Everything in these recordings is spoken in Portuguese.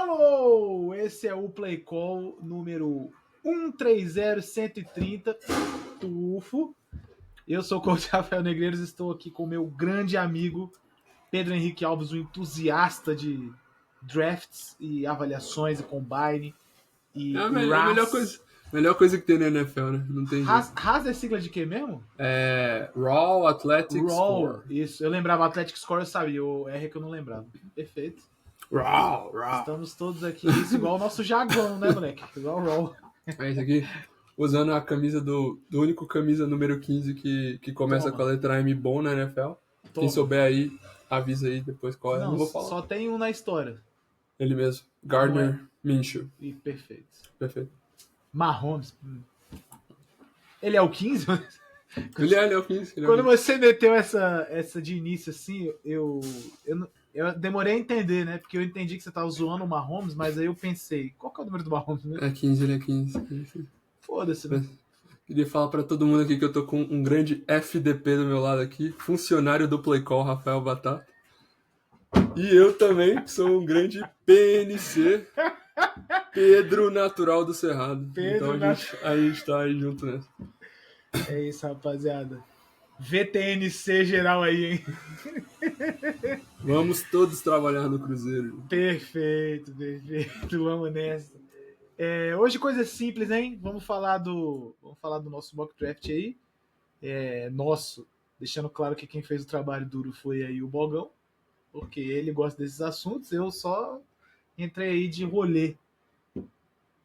Alô! Esse é o Play Call número 130130, Tufo. Eu sou o coach Rafael Negreiros, estou aqui com meu grande amigo Pedro Henrique Alves, um entusiasta de drafts e avaliações e combine. E É a RAS. melhor coisa que tem na NFL, né? Não tem jeito. RAS é sigla de quê mesmo? É Raw Athletic Score. Isso, eu lembrava Athletic Score, eu sabia, o R é que eu não lembrava. Perfeito. Raw. Estamos todos aqui, isso igual o nosso Jaguão, né, moleque? Igual o Raw. É isso aqui. Usando a camisa do único camisa número 15 que começa Toma. com a letra M bom na NFL. Quem souber aí, avisa aí depois qual é. Não vou falar. Só tem um na história. Ele mesmo. Gardner Minshew. E perfeito. Mahomes. Ele é o 15? Ele é o 15. Quando você meteu essa de início assim, eu demorei a entender, né? Porque eu entendi que você tava zoando o Mahomes, mas aí eu pensei, qual que é o número do Mahomes, né? É 15, ele é 15. Foda-se, né? Queria falar pra todo mundo aqui que eu tô com um grande FDP do meu lado aqui, funcionário do Play Call, Rafael Batata. E eu também, que sou um grande PNC, Pedro Natural do Cerrado. Pedro então a gente tá aí junto nessa. É isso, rapaziada. VTNC geral aí, hein? Vamos todos trabalhar no Cruzeiro. Perfeito. Vamos nessa. Hoje coisa simples, hein? Vamos falar do nosso mock draft aí. Nosso, deixando claro que quem fez o trabalho duro foi aí o Bogão, porque ele gosta desses assuntos, eu só entrei aí de rolê.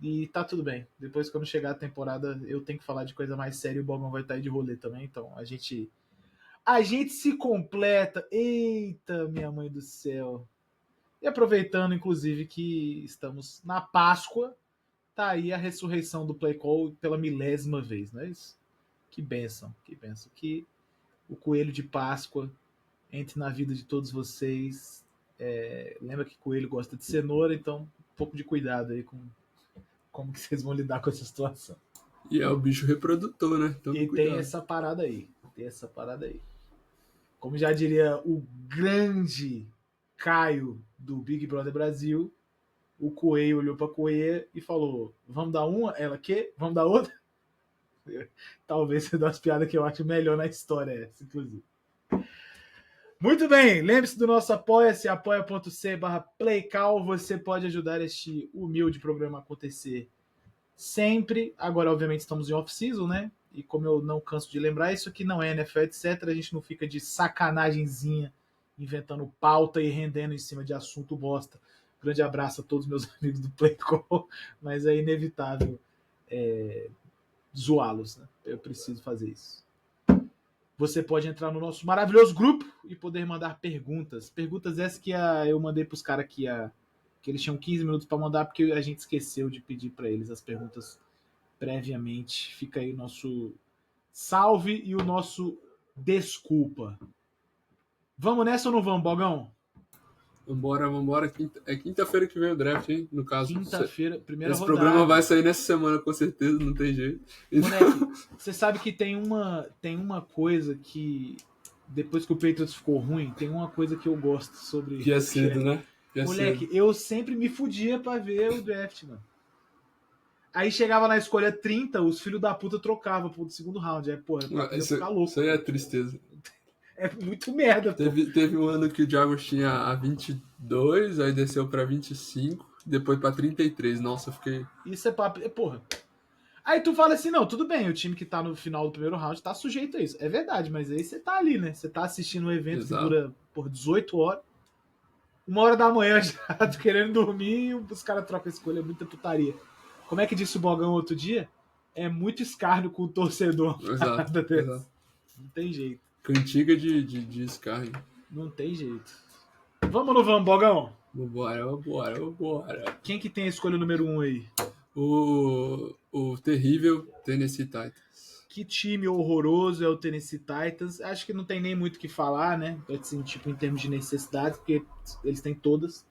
E tá tudo bem. Depois, quando chegar a temporada, eu tenho que falar de coisa mais séria e o Bogão vai estar aí de rolê também. Então, a gente se completa. Eita, minha mãe do céu. E aproveitando, inclusive, que estamos na Páscoa, tá aí a ressurreição do Play Call pela 1000ª vez, não é isso? Que bênção. Que o coelho de Páscoa entre na vida de todos vocês. Lembra que coelho gosta de cenoura, então um pouco de cuidado aí com como que vocês vão lidar com essa situação. E é o bicho reprodutor, né? Então, e cuidado. tem essa parada aí. Como já diria o grande Caio do Big Brother Brasil, o coelho olhou pra coelha e falou: vamos dar uma? Ela, quê? Vamos dar outra? Talvez seja das piadas que eu acho melhor na história, essa, inclusive. Muito bem, lembre-se do nosso apoia-se, apoia.c/playcal. Você pode ajudar este humilde programa a acontecer sempre. Agora, obviamente, estamos em off-season, né? E como eu não canso de lembrar, isso aqui não é NFL, etc. A gente não fica de sacanagemzinha, inventando pauta e rendendo em cima de assunto bosta. Grande abraço a todos meus amigos do Playcall, mas é inevitável zoá-los, né? Eu preciso fazer isso. Você pode entrar no nosso maravilhoso grupo e poder mandar perguntas. Perguntas essas que eu mandei para os caras que eles tinham 15 minutos para mandar, porque a gente esqueceu de pedir para eles as perguntas previamente. Fica aí o nosso salve e o nosso desculpa. Vamos nessa ou não vamos, Bogão? Vambora. É quinta-feira que vem o draft, hein? No caso. Quinta-feira, primeira rodada. Esse programa vai sair nessa semana, com certeza, não tem jeito. Moleque, você sabe que tem uma coisa que, depois que o Patriots ficou ruim, tem uma coisa que eu gosto sobre... Que é cedo, né? Moleque, eu sempre me fudia pra ver o draft, mano. Aí chegava na escolha 30, os filhos da puta trocavam pro segundo round. Aí, porra, isso ficar louco. Isso aí é tristeza. É muito merda, teve um ano que o Jaguars tinha a 22, aí desceu pra 25, depois pra 33. Nossa, eu fiquei... Isso é papo... Porra. Aí tu fala assim, não, tudo bem, o time que tá no final do primeiro round tá sujeito a isso. É verdade, mas aí você tá ali, né? Você tá assistindo um evento que dura por 18 horas. 1h da manhã já, tô querendo dormir e os caras trocam a escolha, é muita putaria. Como é que disse o Bogão outro dia? É muito escárnio com o torcedor. Exato. Não tem jeito. Cantiga de escárnio. Não tem jeito. Vamos ou não vamos, Bogão? Vambora. Quem que tem a escolha número 1 aí? O terrível Tennessee Titans. Que time horroroso é o Tennessee Titans. Acho que não tem nem muito o que falar, né? Assim, tipo, em termos de necessidades, porque eles têm todas.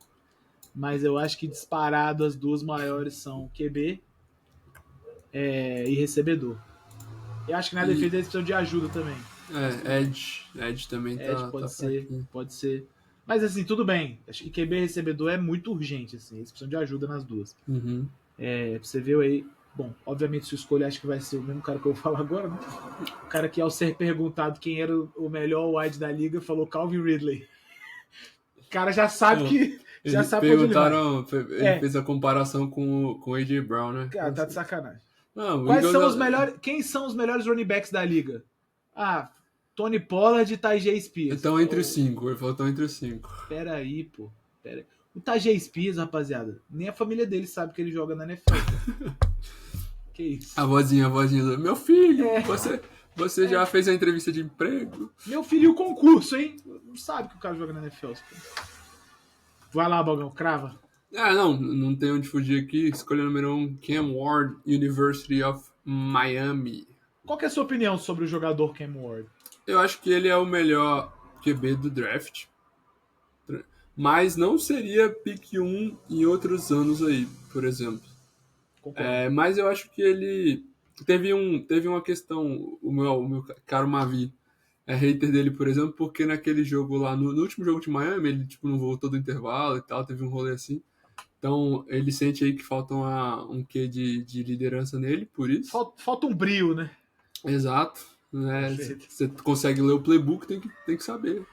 Mas eu acho que disparado as duas maiores são QB e recebedor. Eu acho que na defesa eles precisam de ajuda também. Edge também Edge pode ser. Mas assim, tudo bem. Acho que QB recebedor é muito urgente, assim. Eles precisam de ajuda nas duas. Uhum. Você viu aí. Bom, obviamente, sua escolha acho que vai ser o mesmo cara que eu vou falar agora, né? O cara que, ao ser perguntado quem era o melhor wide da liga, falou Calvin Ridley. O cara já sabe Não, que. Já eles sabe pra onde ele vai. perguntaram, ele É, fez a comparação com o A.J. Brown, né? cara, tá de sacanagem. Não, o Quais Eagles... são os melhores. Quem são os melhores running backs da liga? Ah, Tony Pollard e Tajay Spears. Estão entre os 5, ele falou estão entre os 5. Pera aí, pô. Pera aí. O Tajay Spears, rapaziada, nem a família dele sabe que ele joga na NFL. Que isso? A vozinha do meu filho, É. você já fez a entrevista de emprego? Meu filho e o concurso, hein? Não sabe que o cara joga na NFL. Vai lá, Bogão, crava. Ah, não tem onde fugir aqui. Escolha número 1, Cam Ward, University of Miami. Qual que é a sua opinião sobre o jogador Cam Ward? Eu acho que ele é o melhor QB do draft. Mas não seria pick 1 em outros anos aí, por exemplo. Concordo. Mas eu acho que ele teve uma questão, o meu caro Mavi é hater dele, por exemplo, porque naquele jogo lá, no último jogo de Miami, ele tipo, não voltou do intervalo e tal, teve um rolê assim. Então ele sente aí que falta um quê de liderança nele, por isso. Falta um brio, né? Exato. Né? Perfeito. Você consegue ler o playbook, tem que saber.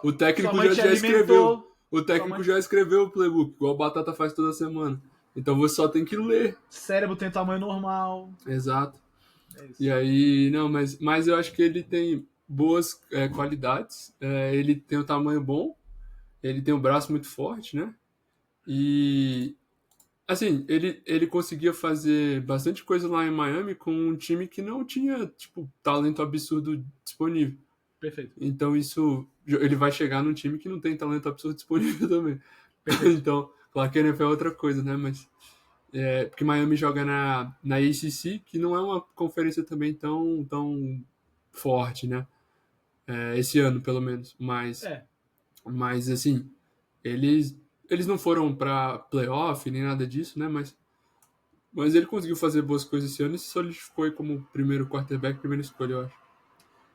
O técnico Sua mãe te já escreveu. alimentou. O técnico já escreveu o playbook, igual o Batata faz toda semana. Então você só tem que ler. Cérebro tem tamanho normal. Exato. É isso. E aí, não, mas eu acho que ele tem boas qualidades. Ele tem um tamanho bom. Ele tem um braço muito forte, né? E, assim, ele conseguia fazer bastante coisa lá em Miami com um time que não tinha, tipo, talento absurdo disponível. Perfeito. Então ele vai chegar num time que não tem talento absurdo disponível também. Perfeito. Então, claro que a NFL é outra coisa, né? Mas porque Miami joga na ACC, que não é uma conferência também tão forte, né? Esse ano, pelo menos. Mas assim, eles não foram para playoff nem nada disso, né? Mas ele conseguiu fazer boas coisas esse ano e se solidificou aí como primeiro quarterback, primeira escolha, eu acho.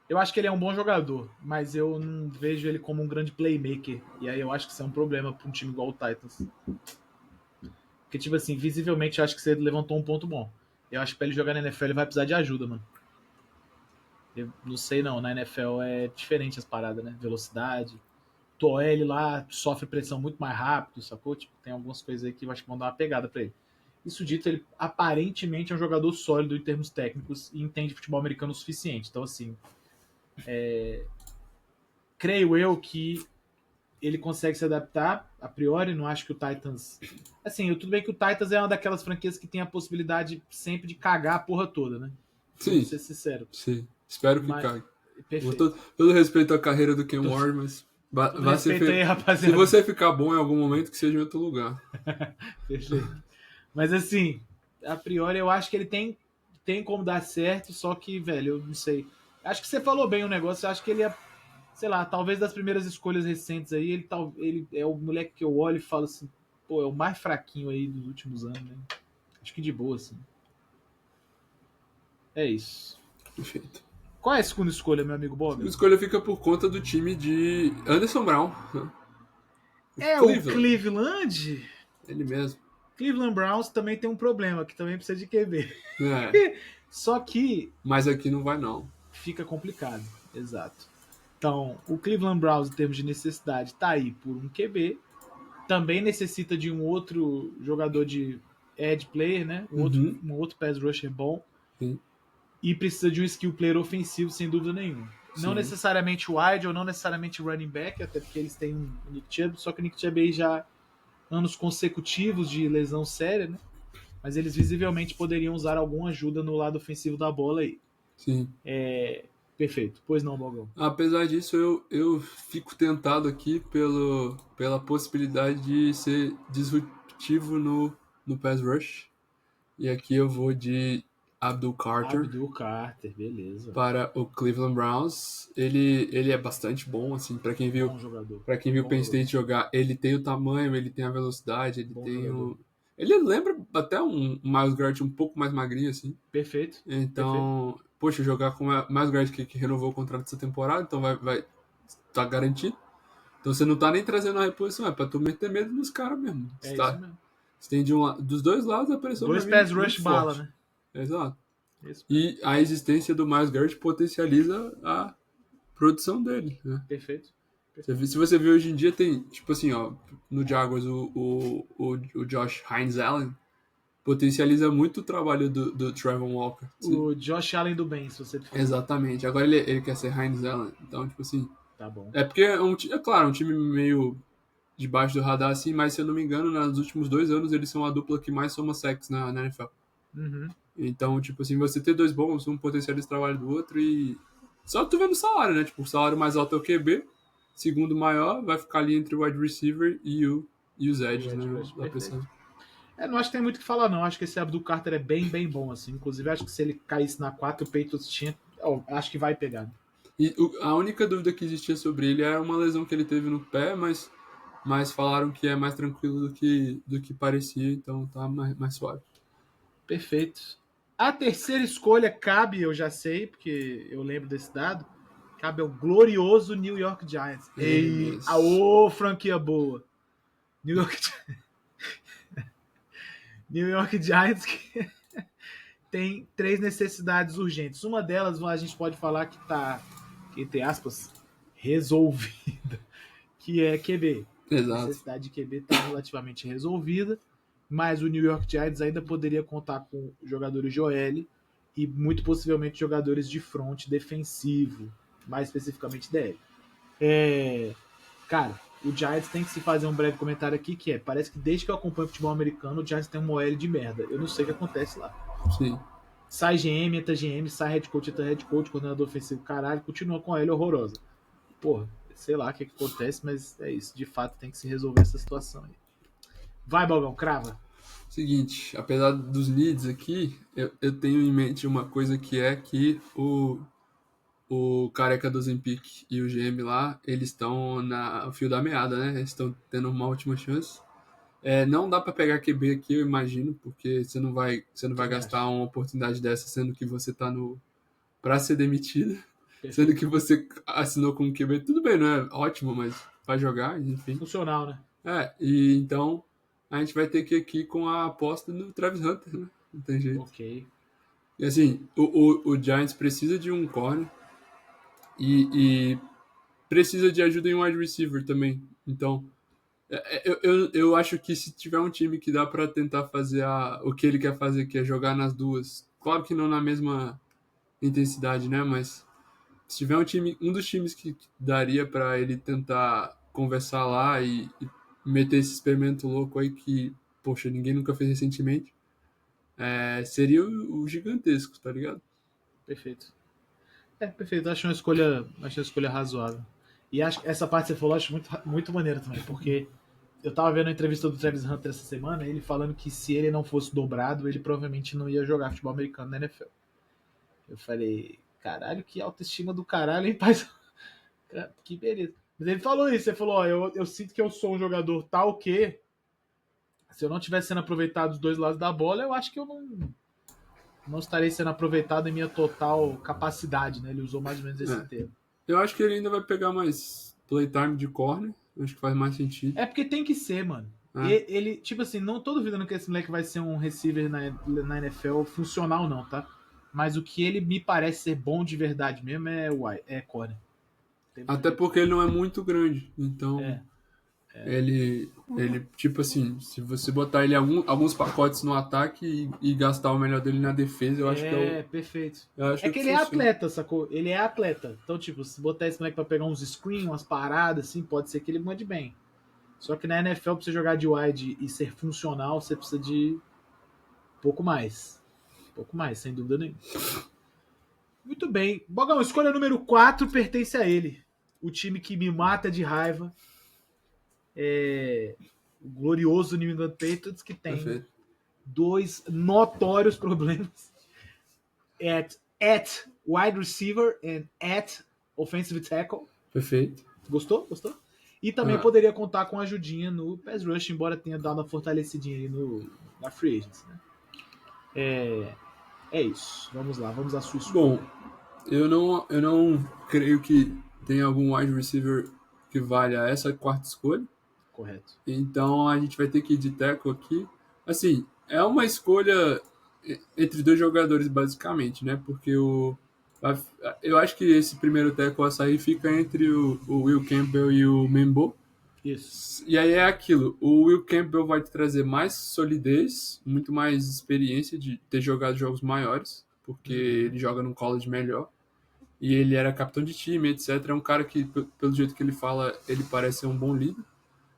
Eu acho que ele é um bom jogador, mas eu não vejo ele como um grande playmaker. E aí eu acho que isso é um problema para um time igual o Titans. Porque, tipo assim, visivelmente eu acho que você levantou um ponto bom. Eu acho que pra ele jogar na NFL ele vai precisar de ajuda, mano. Eu não sei não, na NFL é diferente as paradas, né? Velocidade. O OL lá sofre pressão muito mais rápido, sacou? Tipo, tem algumas coisas aí que eu acho que vão dar uma pegada pra ele. Isso dito, ele aparentemente é um jogador sólido em termos técnicos e entende futebol americano o suficiente. Então, assim, creio eu que ele consegue se adaptar, a priori, não acho que o Titans... Assim, tudo bem que o Titans é uma daquelas franquias que tem a possibilidade sempre de cagar a porra toda, né? Sim. Vamos ser sinceros. Sim, espero que cague. Perfeito. Todo respeito à carreira do Ken Ward, mas vai ser aí, rapaziada. se você ficar bom em algum momento, que seja em outro lugar. Perfeito. Mas assim, a priori eu acho que ele tem como dar certo, só que, velho, eu não sei. Acho que você falou bem o negócio, eu acho que ele é, sei lá, talvez das primeiras escolhas recentes aí, ele é o moleque que eu olho e falo assim, pô, é o mais fraquinho aí dos últimos anos, né? Acho que de boa, assim. É isso. Perfeito. Qual é a segunda escolha, meu amigo Bob? A escolha fica por conta do time de Anderson Brown. O Cleveland? Ele mesmo. Cleveland Browns também tem um problema, que também precisa de QB. Só que... Mas aqui não vai, não. Fica complicado, exato. Então, o Cleveland Browns, em termos de necessidade, tá aí por um QB. Também necessita de um outro jogador de edge player, né? Um outro pass rusher bom. Sim. E precisa de um skill player ofensivo, sem dúvida nenhuma. Sim. Não necessariamente wide ou não necessariamente running back, até porque eles têm um Nick Chubb, só que o Nick Chubb aí já anos consecutivos de lesão séria, né? Mas eles visivelmente poderiam usar alguma ajuda no lado ofensivo da bola aí. Sim. Perfeito. Pois não, Bogão. Apesar disso, eu fico tentado aqui pela possibilidade de ser disruptivo no pass rush. E aqui eu vou de Abdul Carter, beleza. Para o Cleveland Browns. Ele é bastante bom, assim, para quem viu o Penn State jogar, ele tem o tamanho, ele tem a velocidade, ele tem o... Ele lembra até um Myles Garrett um pouco mais magrinho, assim. Perfeito. Então, poxa, jogar com o Myles Garrett que renovou o contrato essa temporada, então vai tá garantido. Então você não tá nem trazendo a reposição, é pra tu meter medo nos caras mesmo. É Tá? isso mesmo. Você tem dos dois lados a pressão pra Dois mim pés muito rush bala, forte. né? Exato. Isso mesmo. E a existência do Myles Garrett potencializa a produção dele, né? Perfeito. Se você vê hoje em dia, tem, tipo assim, ó, no Jaguars, o Josh Hines Allen potencializa muito o trabalho do Trevor Walker. O Josh Allen do bem, se você preferir. Exatamente. Agora ele quer ser Hines Allen. Então, tipo assim. Tá bom. É porque é claro, um time meio debaixo do radar, assim, mas se eu não me engano, nos últimos 2 anos eles são a dupla que mais soma sacks na NFL. Uhum. Então, tipo assim, você ter dois bons, um potencializa o trabalho do outro e. Só tu vendo o salário, né? Tipo, o salário mais alto é o QB, segundo maior vai ficar ali entre o wide receiver e os edges, né? Da pressão. Não acho que tem muito o que falar, não. Acho que esse Abdul Carter é bem, bem bom, assim. Inclusive, acho que se ele caísse na 4, o Patriots tinha. Acho que vai pegar. E a única dúvida que existia sobre ele era uma lesão que ele teve no pé, mas falaram que é mais tranquilo do que parecia, então tá mais suave. Perfeito. A terceira escolha cabe, eu já sei, porque eu lembro desse dado, cabe ao glorioso New York Giants. Ei, aô, franquia boa. New York Giants que tem 3 necessidades urgentes. Uma delas a gente pode falar que está, entre aspas, resolvida, que é QB. Exato. A necessidade de QB está relativamente resolvida, mas o New York Giants ainda poderia contar com jogadores de OL e muito possivelmente jogadores de front defensivo, mais especificamente DL. Cara, o Giants tem que se fazer um breve comentário aqui, que parece que desde que eu acompanho o futebol americano, o Giants tem uma OL de merda. Eu não sei o que acontece lá. Sim. Sai GM, entra GM, sai head coach, entra head coach, coordenador ofensivo, caralho, continua com a OL horrorosa. Porra, sei lá o que acontece, mas é isso. De fato, tem que se resolver essa situação aí. Vai, Balgão, crava. Seguinte, apesar dos needs aqui, eu tenho em mente uma coisa que é que o careca do Zempic e o GM lá, eles estão no fio da meada, né? Eles estão tendo uma última chance. Não dá para pegar QB aqui, eu imagino, porque você não vai gastar uma oportunidade dessa, sendo que você tá para ser demitido, sendo que você assinou com o QB. Tudo bem, não é ótimo, mas vai jogar, enfim. Funcional, né? E então a gente vai ter que ir aqui com a aposta no Travis Hunter, né? Não tem jeito. Ok. E assim, o Giants precisa de um corner e precisa de ajuda em wide receiver também. Então, eu acho que se tiver um time que dá para tentar fazer o que ele quer fazer, que é jogar nas duas, claro que não na mesma intensidade, né? Mas se tiver um dos times que daria para ele tentar conversar lá e meter esse experimento louco aí que, poxa, ninguém nunca fez recentemente, seria o gigantesco, tá ligado? Perfeito. Perfeito. Acho uma escolha razoável. E acho que essa parte que você falou, acho muito, muito maneira também, porque eu tava vendo a entrevista do Travis Hunter essa semana, ele falando que se ele não fosse dobrado, ele provavelmente não ia jogar futebol americano na NFL. Eu falei, caralho, que autoestima do caralho, hein, pai? Que beleza. Mas ele falou isso, ele falou, eu sinto que eu sou um jogador tal que se eu não tivesse sendo aproveitado dos dois lados da bola, eu acho que eu não estarei sendo aproveitado em minha total capacidade, né? Ele usou mais ou menos esse termo. Eu acho que ele ainda vai pegar mais playtime de corner, acho que faz mais sentido. Porque tem que ser, mano. Ele, tipo assim, não tô duvidando que esse moleque vai ser um receiver na NFL funcional, não, tá? Mas o que ele me parece ser bom de verdade mesmo é corner. Até porque ele não é muito grande, então ele tipo assim, se você botar ele em alguns pacotes no ataque e gastar o melhor dele na defesa, eu acho que é perfeito. Que ele é atleta, sacou? Ele é atleta. Então, tipo, se botar esse moleque pra pegar uns screens, umas paradas, assim, pode ser que ele mande bem. Só que na NFL, pra você jogar de wide e ser funcional, você precisa de pouco mais. Pouco mais, sem dúvida nenhuma. Muito bem. Bogão, escolha número 4 pertence a ele. O time que me mata de raiva. O glorioso New England Patriots, que tem 2 notórios problemas. At wide receiver and at offensive tackle. Perfeito. Gostou? E também poderia contar com a ajudinha no pass rush, embora tenha dado uma fortalecidinha aí na free agency, né? É isso. Vamos lá, vamos à sua escolha. Bom, eu não creio que tenha algum wide receiver que valha essa quarta escolha. Correto. Então a gente vai ter que ir de tackle aqui. Assim, é uma escolha entre dois jogadores, basicamente, né? Porque eu acho que esse primeiro tackle a sair fica entre o Will Campbell e o Membo. Isso. E aí é aquilo, o Will Campbell vai te trazer mais solidez, muito mais experiência de ter jogado jogos maiores, porque ele joga num college melhor. E ele era capitão de time, etc. É um cara que, pelo jeito que ele fala, ele parece ser um bom líder.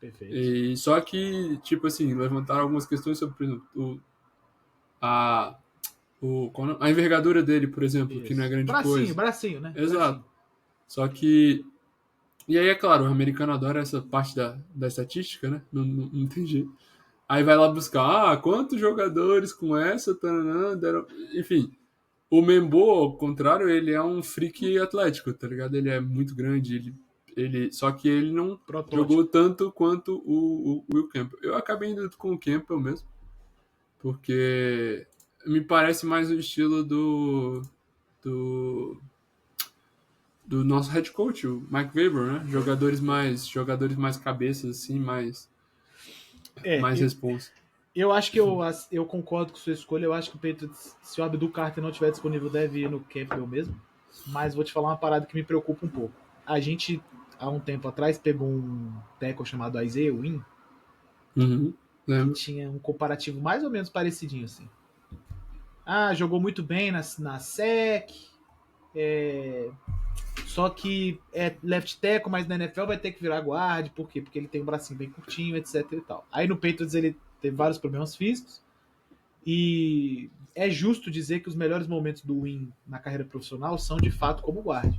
Perfeito. E só que, tipo assim, levantaram algumas questões sobre, por exemplo, a, a envergadura dele, por exemplo, que não é Isso. grande Bracinho, coisa. bracinho, né? Exato. Bracinho. Só que. E aí, é claro, o americano adora essa parte da estatística, né? Não tem jeito. Aí vai lá buscar, quantos jogadores com essa, tananã, deram... Enfim, o Membo, ao contrário, ele é um freak atlético, tá ligado? Ele é muito grande, só que ele não Protótipo. jogou tanto quanto o Will Campbell. Eu acabei indo com o Campbell mesmo, porque me parece mais o estilo do, do nosso head coach, o Mike Weber, né? Jogadores mais cabeças, assim, É, mais responsa. eu acho que eu concordo com sua escolha. Eu acho que o Patriots, se o Abdul Carter não estiver disponível, deve ir no Campbell mesmo. Mas vou te falar uma parada que me preocupa um pouco. A gente, há um tempo atrás, pegou um tackle chamado Isaiah Wynn, Uhum, que lembro. tinha um comparativo mais ou menos parecidinho assim. Jogou muito bem na SEC, só que é left tackle, mas na NFL vai ter que virar guard. Por quê? Porque ele tem um bracinho bem curtinho, etc e tal. Aí no Patriots ele teve vários problemas físicos. E é justo dizer que os melhores momentos do Win na carreira profissional são de fato como guarda.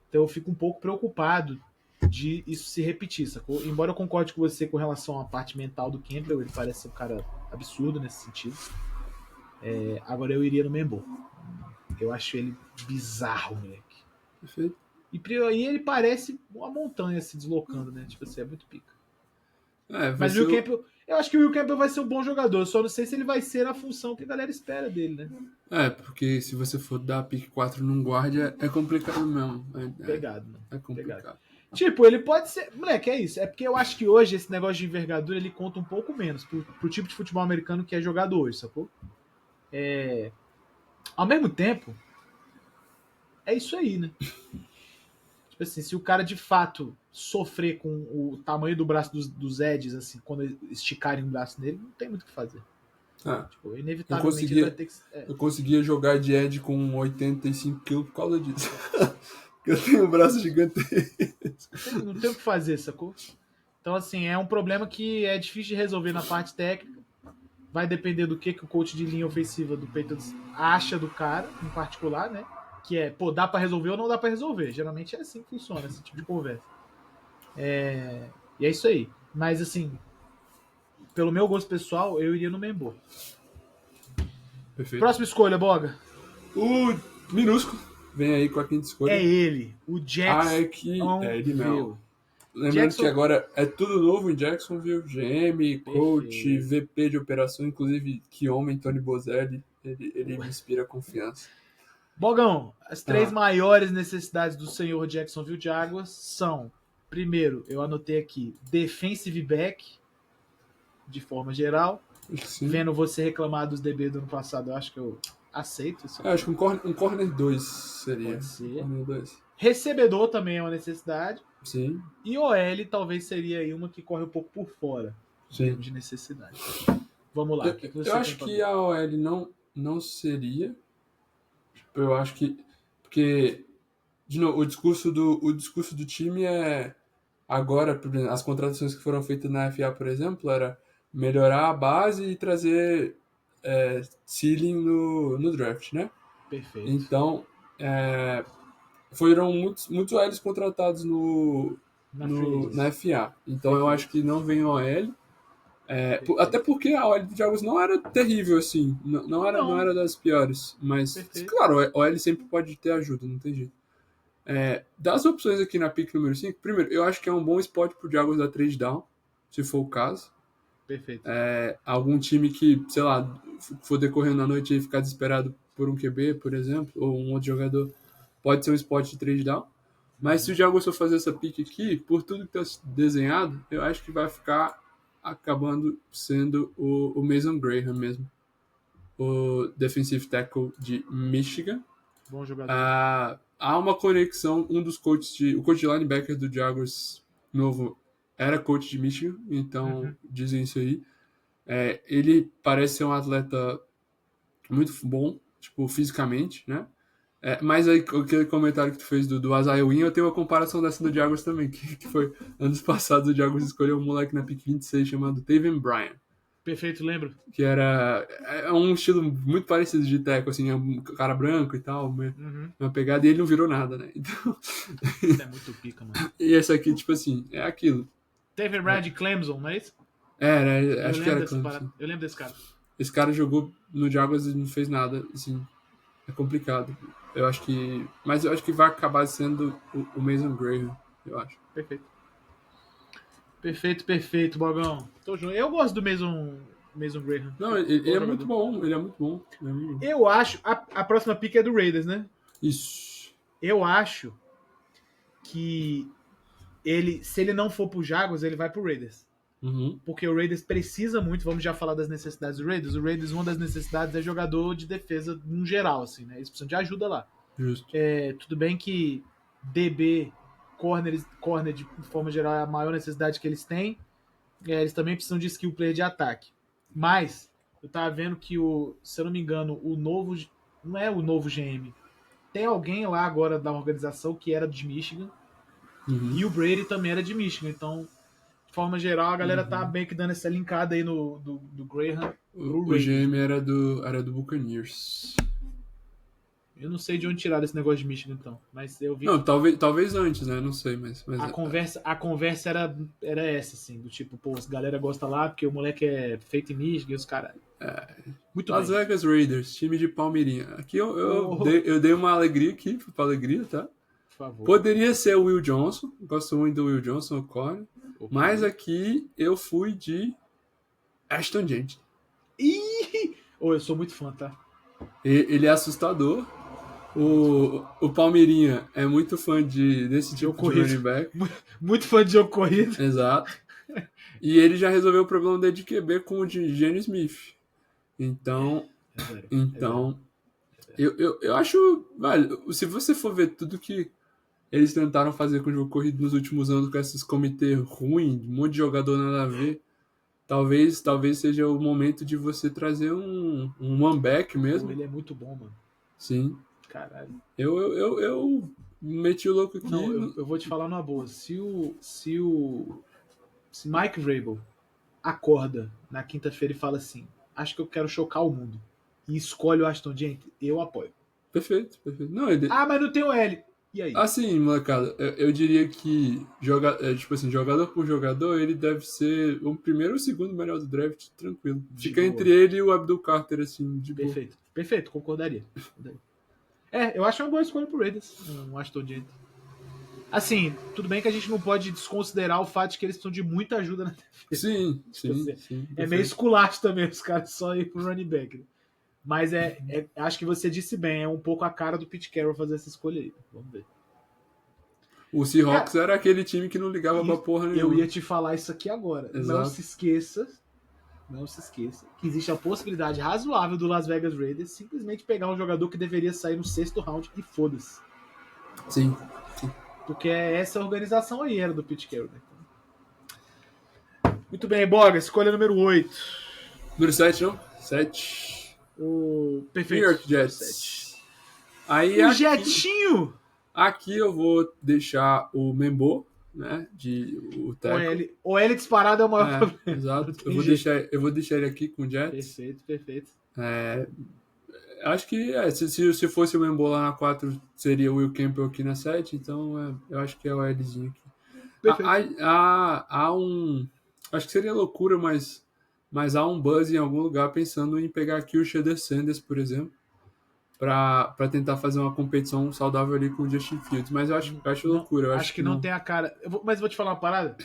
Então eu fico um pouco preocupado de isso se repetir, sacou? Embora eu concorde com você com relação à parte mental do Campbell, ele parece ser um cara absurdo nesse sentido. Agora eu iria no Membo. Eu acho ele bizarro, moleque. Perfeito. E ele parece uma montanha se deslocando, né? Tipo assim, é muito pica. Vai Mas o ser Will Campbell, eu acho que o Will Campbell vai ser um bom jogador, só não sei se ele vai ser na função que a galera espera dele, né? porque se você for dar pick 4 num guarda, é complicado mesmo. Pegado, mano. É Pegado. complicado. Tipo, ele pode ser. Moleque, é isso. É porque eu acho que hoje esse negócio de envergadura ele conta um pouco menos pro tipo de futebol americano que é jogado hoje, sacou? Ao mesmo tempo, é isso aí, né? Tipo assim, se o cara de fato sofrer com o tamanho do braço dos Eds, assim, quando esticarem o braço dele, não tem muito o que fazer. Tipo, Eu inevitavelmente ele vai conseguia, ter que. eu conseguia jogar de Ed com 85 kg por causa disso. Eu tenho um braço gigantesco. Não tem o que fazer, sacou? Então, assim, é um problema que é difícil de resolver na parte técnica. Vai depender do que o coach de linha ofensiva do Patriots acha do cara, em particular, né? Que é, dá pra resolver ou não dá pra resolver. Geralmente é assim que funciona esse tipo de conversa. E é isso aí. Mas, assim, pelo meu gosto pessoal, eu iria no Membo. Perfeito. Próxima escolha, Boga. O minúsculo vem aí com a quinta escolha. É ele, o É ele mesmo. Lembrando que agora é tudo novo em Jacksonville, GM, coach, Perfeito. VP de operação, inclusive que homem, Tony Bozelli, ele me inspira confiança. Bogão, as três maiores necessidades do senhor Jacksonville Jaguars são, primeiro, eu anotei aqui, defensive back, de forma geral. Sim. Vendo você reclamar dos DB do ano passado, eu acho que eu aceito isso. Acho que um corner 2 seria. Pode ser. Corner 2. Recebedor também é uma necessidade. Sim. E OL talvez seria aí uma que corre um pouco por fora, em termos de necessidade. Vamos lá. Eu acho que a OL não seria. Eu acho que. Porque, de novo, o discurso do time é. Agora, as contratações que foram feitas na FA, por exemplo, era melhorar a base e trazer ceiling no draft, né? Perfeito. Então, foram muitos OLs contratados na FA. Então, eu acho que não vem OL. Até porque a OL de jogos não era terrível, assim. Não era das piores. Mas, claro, a OL sempre pode ter ajuda, não tem jeito. Das opções aqui na pick número 5, primeiro, eu acho que é um bom spot pro Jaguars dar trade down, se for o caso. Perfeito. Algum time que, sei lá, for decorrendo na noite e ficar desesperado por um QB, por exemplo, ou um outro jogador, pode ser um spot de trade down. Mas se o Jaguars for fazer essa pick aqui, por tudo que está desenhado, eu acho que vai ficar acabando sendo o Mason Graham mesmo. O defensive tackle de Michigan. Bom jogador. Há uma conexão, o coach de linebacker do Jaguars novo era coach de Michigan, então dizem isso aí. Ele parece ser um atleta muito bom, tipo, fisicamente, né? Mas aí, aquele comentário que tu fez do Isaiah Wynn, eu tenho uma comparação dessa do Jaguars também, que foi, anos passados, o Jaguars escolheu um moleque na pick 26 chamado Taven Bryan. Perfeito, lembro. Que é um estilo muito parecido de tackle, assim, é um cara branco e tal, uma pegada, e ele não virou nada, né? Então... Isso é muito pica, mano. E esse aqui, tipo assim, é aquilo. Taven Bryan de Clemson, não é isso? Acho que era Clemson. Eu lembro desse cara. Esse cara jogou no Jaguars e não fez nada, assim, é complicado. Mas eu acho que vai acabar sendo o Mason Graham, eu acho. Perfeito, Bogão. Eu gosto do Mason Graham. Não, ele é muito bom, ele é muito bom. Eu acho, a próxima pick é do Raiders, né? Isso. Eu acho que se ele não for pro Jaguars, ele vai pro Raiders. Porque o Raiders precisa muito, vamos já falar das necessidades do Raiders. O Raiders, uma das necessidades é jogador de defesa no geral, assim, né? Eles precisam de ajuda lá. Justo. Tudo bem que DB, corner de forma geral é a maior necessidade que eles têm. Eles também precisam de skill player de ataque. Mas eu tava vendo que se eu não me engano, não é o novo GM. Tem alguém lá agora da organização que era de Michigan. E o Brady também era de Michigan. Então, de forma geral, a galera tá bem que dando essa linkada aí do Graham. O GM era do Buccaneers. Eu não sei de onde tiraram esse negócio de Michigan, então. Mas eu vi. Não, talvez antes, né? Não sei, mas a conversa era essa, assim, do tipo, pô, a galera gosta lá porque o moleque é feito em Michigan e os caras. Muito Las bem. Vegas Raiders, time de Palmeirinha. Aqui eu dei uma alegria aqui, pra alegria, tá? Por favor. Poderia ser o Will Johnson, gosto muito do Will Johnson, o corner. Mas aqui eu fui de Ashton Jenkins. Eu sou muito fã, tá? Ele é assustador. O Palmeirinha é muito fã desse tipo de running back. Muito fã de jogo corrido. Exato. E ele já resolveu o problema dele de QB com o de Gene Smith. Então, eu acho, velho, se você for ver tudo que eles tentaram fazer com o jogo corrido nos últimos anos, com esses comitês ruins, um monte de jogador nada a ver, talvez seja o momento de você trazer um one back mesmo. Ele é muito bom, mano. Sim. Caralho. Eu meti o louco aqui. Não, eu vou te falar numa boa. Se Mike Vrabel acorda na quinta-feira e fala assim, acho que eu quero chocar o mundo, e escolhe o Ashton Jenkins, eu apoio. Perfeito. Não, mas não tem o L. E aí? Assim, molecada, eu diria que tipo assim, jogador por jogador, ele deve ser o primeiro ou o segundo melhor do draft, tranquilo. Fica entre ele e o Abdul Carter, assim, de boa. Perfeito, concordaria. Eu acho uma boa escolha pro Raiders, um Ashton Jenkins. Assim, tudo bem que a gente não pode desconsiderar o fato de que eles precisam de muita ajuda na defesa. Sim. É meio esculacho também os caras só ir pro running back, né? Mas acho que você disse bem, é um pouco a cara do Pete Carroll fazer essa escolha aí. Vamos ver. O Seahawks era aquele time que não ligava pra porra nenhuma. Eu ia te falar isso aqui agora. Exato. Não se esqueça que existe a possibilidade razoável do Las Vegas Raiders simplesmente pegar um jogador que deveria sair no 6º round e foda-se. Sim. Porque essa organização aí era do Pete Carroll. Né? Muito bem, Boga, escolha número 8. Número 7, não? 7. Perfeito. New York Jets. Aí, o Jetinho! Aqui eu vou deixar o Membo, né? O tackle. O L disparado é o maior problema. Exato. Eu vou deixar ele aqui com o Jets. Perfeito. Acho que se fosse o Membo lá na 4, seria o Will Campbell aqui na 7, então eu acho que é o Lzinho aqui. Perfeito. Acho que seria loucura, mas há um buzz em algum lugar pensando em pegar aqui o Shedder Sanders, por exemplo, para tentar fazer uma competição saudável ali com o Justin Fields. Mas eu acho loucura. Eu acho que não tem a cara. Mas vou te falar uma parada.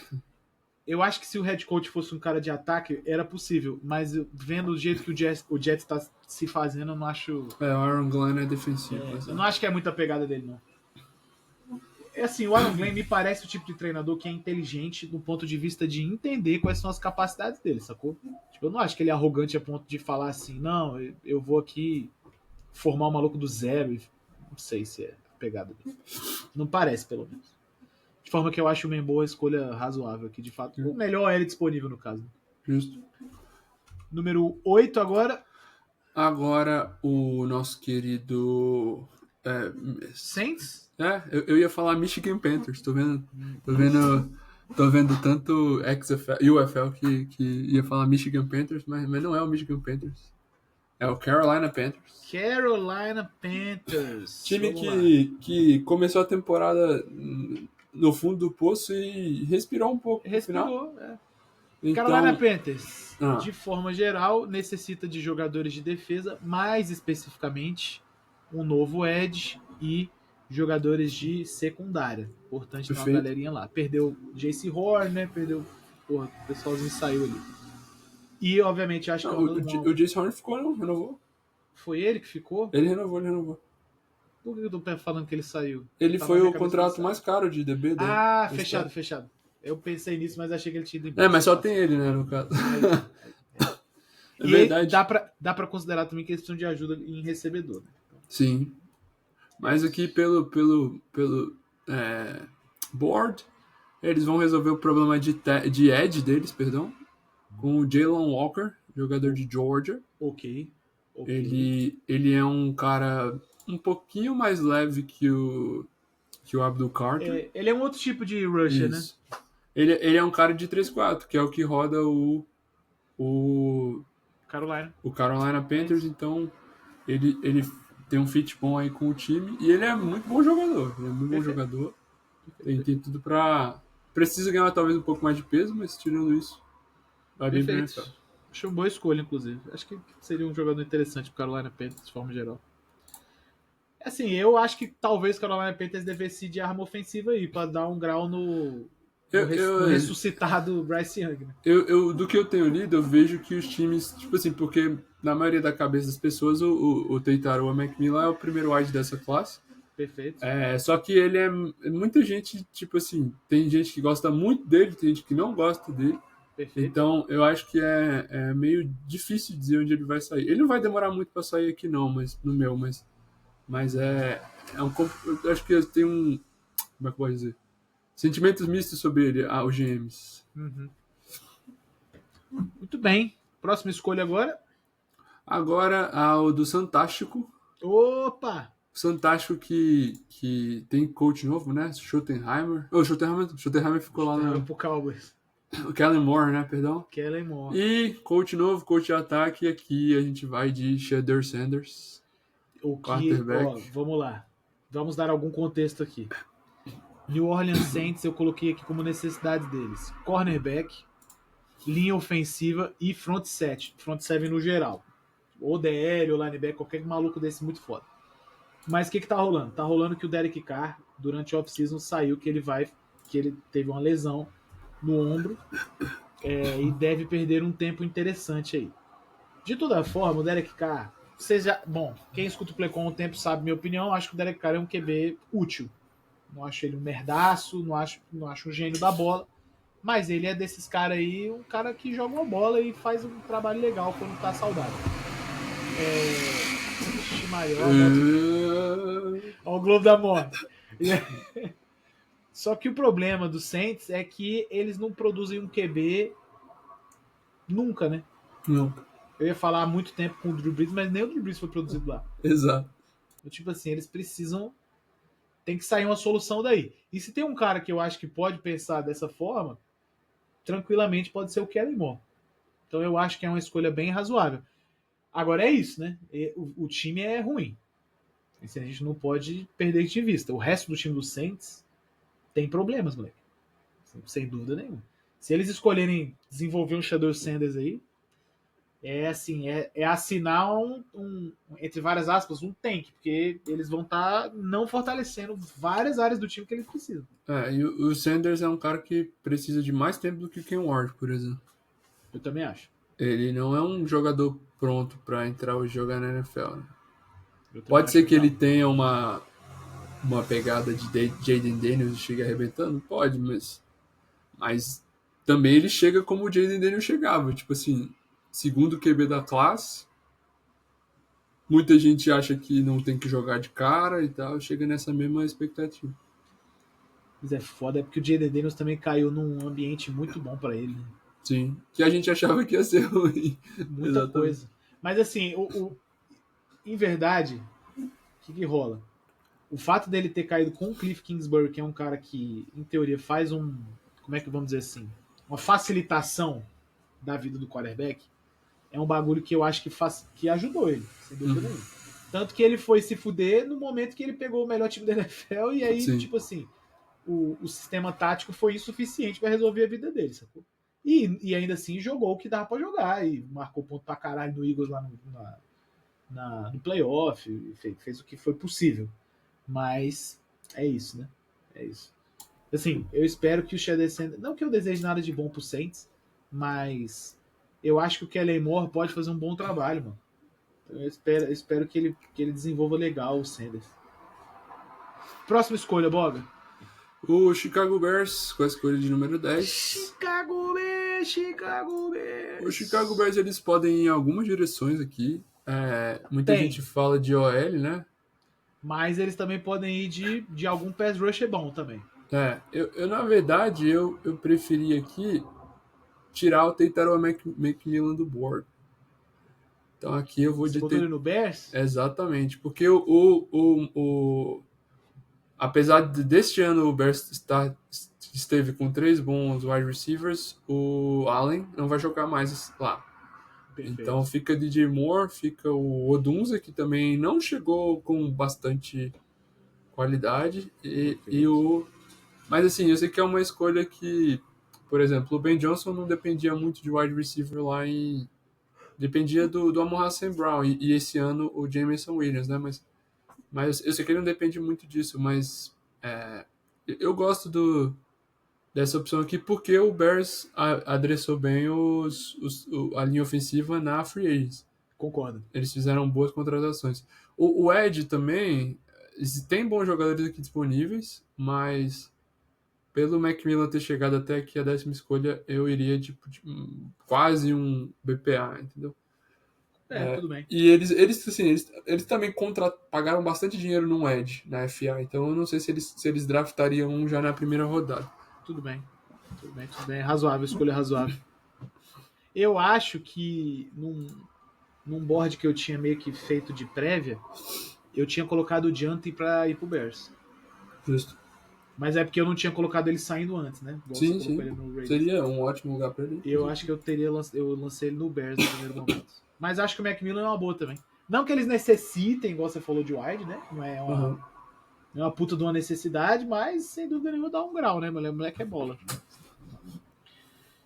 Eu acho que se o head coach fosse um cara de ataque, era possível. Mas vendo o jeito que o Jets está se fazendo, eu não acho. O Aaron Glenn é defensivo. Eu não acho que é muita pegada dele, não. É assim, o Aaron Glenn me parece o tipo de treinador que é inteligente do ponto de vista de entender quais são as capacidades dele, sacou? Tipo, eu não acho que ele é arrogante a ponto de falar assim, não, eu vou aqui formar um maluco do zero. Não sei se é a pegada dele. Não parece, pelo menos. De forma que eu acho o Membo a escolha razoável aqui, de fato. O melhor ele disponível, no caso. Justo. Número 8 agora. Agora, o nosso querido... Saints? Eu ia falar Michigan Panthers. Tô vendo tanto XFL e UFL que ia falar Michigan Panthers, mas não é o Michigan Panthers. É o Carolina Panthers. Carolina Panthers. Time que começou a temporada no fundo do poço e respirou um pouco no final. Respirou, é. Então, Carolina Panthers, de forma geral, necessita de jogadores de defesa, mais especificamente um novo edge e jogadores de secundária. Importante ter uma galerinha lá. Perdeu J.C. Horn, né? Perdeu... Porra, o pessoalzinho saiu ali. E, obviamente, acho que o J.C. Horn ficou, não? Renovou? Foi ele que ficou? Ele renovou. Por que eu tô falando que ele saiu? Ele foi o contrato mais caro de DB dele. Ah, fechado. Eu pensei nisso, mas achei que ele tinha ido embora. Mas só tem ele, né, no caso. É verdade. Dá pra considerar também que eles precisam de ajuda em recebedor. Né? Sim. Mas aqui pelo board, eles vão resolver o problema de edge deles, com o Jalen Walker, jogador de Georgia. Ok. Ele é um cara um pouquinho mais leve que o Abdul Carter. Ele é um outro tipo de rusher, né? Ele é um cara de 3-4, que é o que roda o Carolina Panthers, então ele tem um fit bom aí com o time e ele é muito bom jogador. Tem tudo pra... Precisa ganhar talvez um pouco mais de peso, mas tirando isso, vai bem pra NFL. Acho uma boa escolha, inclusive. Acho que seria um jogador interessante pro Carolina Panthers, de forma geral. Assim, eu acho que talvez o Carolina Panthers devesse ir de arma ofensiva aí, pra dar um grau no ressuscitado Bryce Young. Né? Do que eu tenho lido, eu vejo que os times, tipo assim, porque na maioria da cabeça das pessoas, o Teitaroa McMillan é o primeiro wide dessa classe. Perfeito. Só que ele é muita gente, tipo assim, tem gente que gosta muito dele, tem gente que não gosta dele. Perfeito. Então, eu acho que é meio difícil dizer onde ele vai sair. Ele não vai demorar muito para sair aqui não, mas eu acho que eu tenho como é que eu posso dizer? Sentimentos mistos sobre ele, os GMs. Uhum. Muito bem. Próxima escolha agora. Agora, o do Fantástico. Opa! Fantástico que tem coach novo, né? Schottenheimer. Schottenheimer ficou lá no... pro Cowboys. O Kellen Moore, né? Perdão. Kellen Moore. E coach novo, coach de ataque. E aqui a gente vai de Shedeur Sanders. Quarterback. Vamos lá. Vamos dar algum contexto aqui. New Orleans Saints eu coloquei aqui como necessidade deles. Cornerback, linha ofensiva e front seven no geral. Ou DL, ou linebacker, qualquer maluco desse muito foda. Mas o que tá rolando? Tá rolando que o Derek Carr, durante o off-season, saiu que ele teve uma lesão no ombro e deve perder um tempo interessante aí. De toda forma, o Derek Carr, quem escuta o Playcom há um tempo sabe minha opinião, acho que o Derek Carr é um QB útil. Não acho ele um merdaço, não acho um gênio da bola, mas ele é desses caras aí, um cara que joga uma bola e faz um trabalho legal quando tá saudável. Olha o Globo da Morte. Só que o problema do Saints é que eles não produzem um QB nunca, né? Não. Eu ia falar há muito tempo com o Drew Brees, mas nem o Drew Brees foi produzido lá. Exato. Tipo assim, eles precisam... Tem que sair uma solução daí. E se tem um cara que eu acho que pode pensar dessa forma, tranquilamente pode ser o Kellen Moore. Então eu acho que é uma escolha bem razoável. Agora é isso, né? O time é ruim. Isso a gente não pode perder de vista. O resto do time do Saints tem problemas, moleque. Sem dúvida nenhuma. Se eles escolherem desenvolver um Shedeur Sanders aí, é assinar entre várias aspas, um tank, porque eles vão estar não fortalecendo várias áreas do time que eles precisam. E o Sanders é um cara que precisa de mais tempo do que o Ken Ward, por exemplo. Eu também acho. Ele não é um jogador pronto para entrar ou jogar na NFL. Né? Pode ser que ele tenha uma pegada de Jaden Daniels e chega arrebentando? Pode, mas também ele chega como o Jaden Daniels chegava. Tipo assim, segundo QB da classe, muita gente acha que não tem que jogar de cara e tal, chega nessa mesma expectativa. Mas é foda, é porque o Jaden Daniels também caiu num ambiente muito bom pra ele, né? Sim, que a gente achava que ia ser ruim. Muita Exatamente. coisa. Mas assim, em verdade, o que rola? O fato dele ter caído com o Cliff Kingsbury, que é um cara que, em teoria, faz um. Como é que vamos dizer assim? Uma facilitação da vida do quarterback, é um bagulho que eu acho que ajudou ele, sem dúvida Uhum. nenhuma. Tanto que ele foi se fuder no momento que ele pegou o melhor time da NFL e aí, Sim. tipo assim, o sistema tático foi insuficiente para resolver a vida dele, sacou? E ainda assim jogou o que dava pra jogar e marcou ponto pra caralho no Eagles lá no playoff, fez o que foi possível. Mas é isso, né? É isso. Assim, eu espero que o Shadow Sanders. Não que eu deseje nada de bom pro Saints, mas eu acho que o Kellen Moore pode fazer um bom trabalho, mano. Então eu espero que ele desenvolva legal o Sanders. Próxima escolha, Boga. O Chicago Bears, com a escolha de número 10. Chicago Bears, Chicago O Bears. Chicago Bears, eles podem ir em algumas direções aqui. Muita gente Tem, fala de OL, né? mas eles também podem ir de algum pass rusher bom também. Na verdade, eu preferi aqui tirar o Teitaro Macmillan do board. Então aqui eu vou Você de botou ele no Bears? exatamente, porque apesar deste ano o Bears esteve com 3 bons wide receivers, o Allen não vai jogar mais lá. Então Perfeito. fica DJ Moore, fica o Odunze, que também não chegou com bastante qualidade, Perfeito. Mas assim, eu sei que é uma escolha que, por exemplo, o Ben Johnson não dependia muito de wide receiver lá em... Dependia do Amon Hassan Brown e esse ano o Jameson Williams, né? Mas eu sei que ele não depende muito disso, mas eu gosto dessa opção aqui porque o Bears adressou bem a linha ofensiva na free agents. Concordo. Eles fizeram boas contratações. O Ed também tem bons jogadores aqui disponíveis, mas pelo Macmillan ter chegado até aqui a 10ª escolha, eu iria de quase um BPA, entendeu? Tudo bem. E eles também pagaram bastante dinheiro no Edge na FA, então eu não sei se eles draftariam um já na primeira rodada. Tudo bem. Tudo bem, tudo bem. Razoável, escolha razoável. Eu acho que num board que eu tinha meio que feito de prévia, eu tinha colocado o Diante pra ir pro Bears. Justo. Mas é porque eu não tinha colocado ele saindo antes, né? Igual você Sim, colocou sim. ele no Raiders. Seria um ótimo lugar para ele. Eu acho que eu lancei ele no Bears no primeiro momento. Mas acho que o Macmillan é uma boa também. Não que eles necessitem, igual você falou de wide, né? Uhum. Não é uma puta de uma necessidade, mas sem dúvida nenhuma dá um grau, né? O moleque é bola.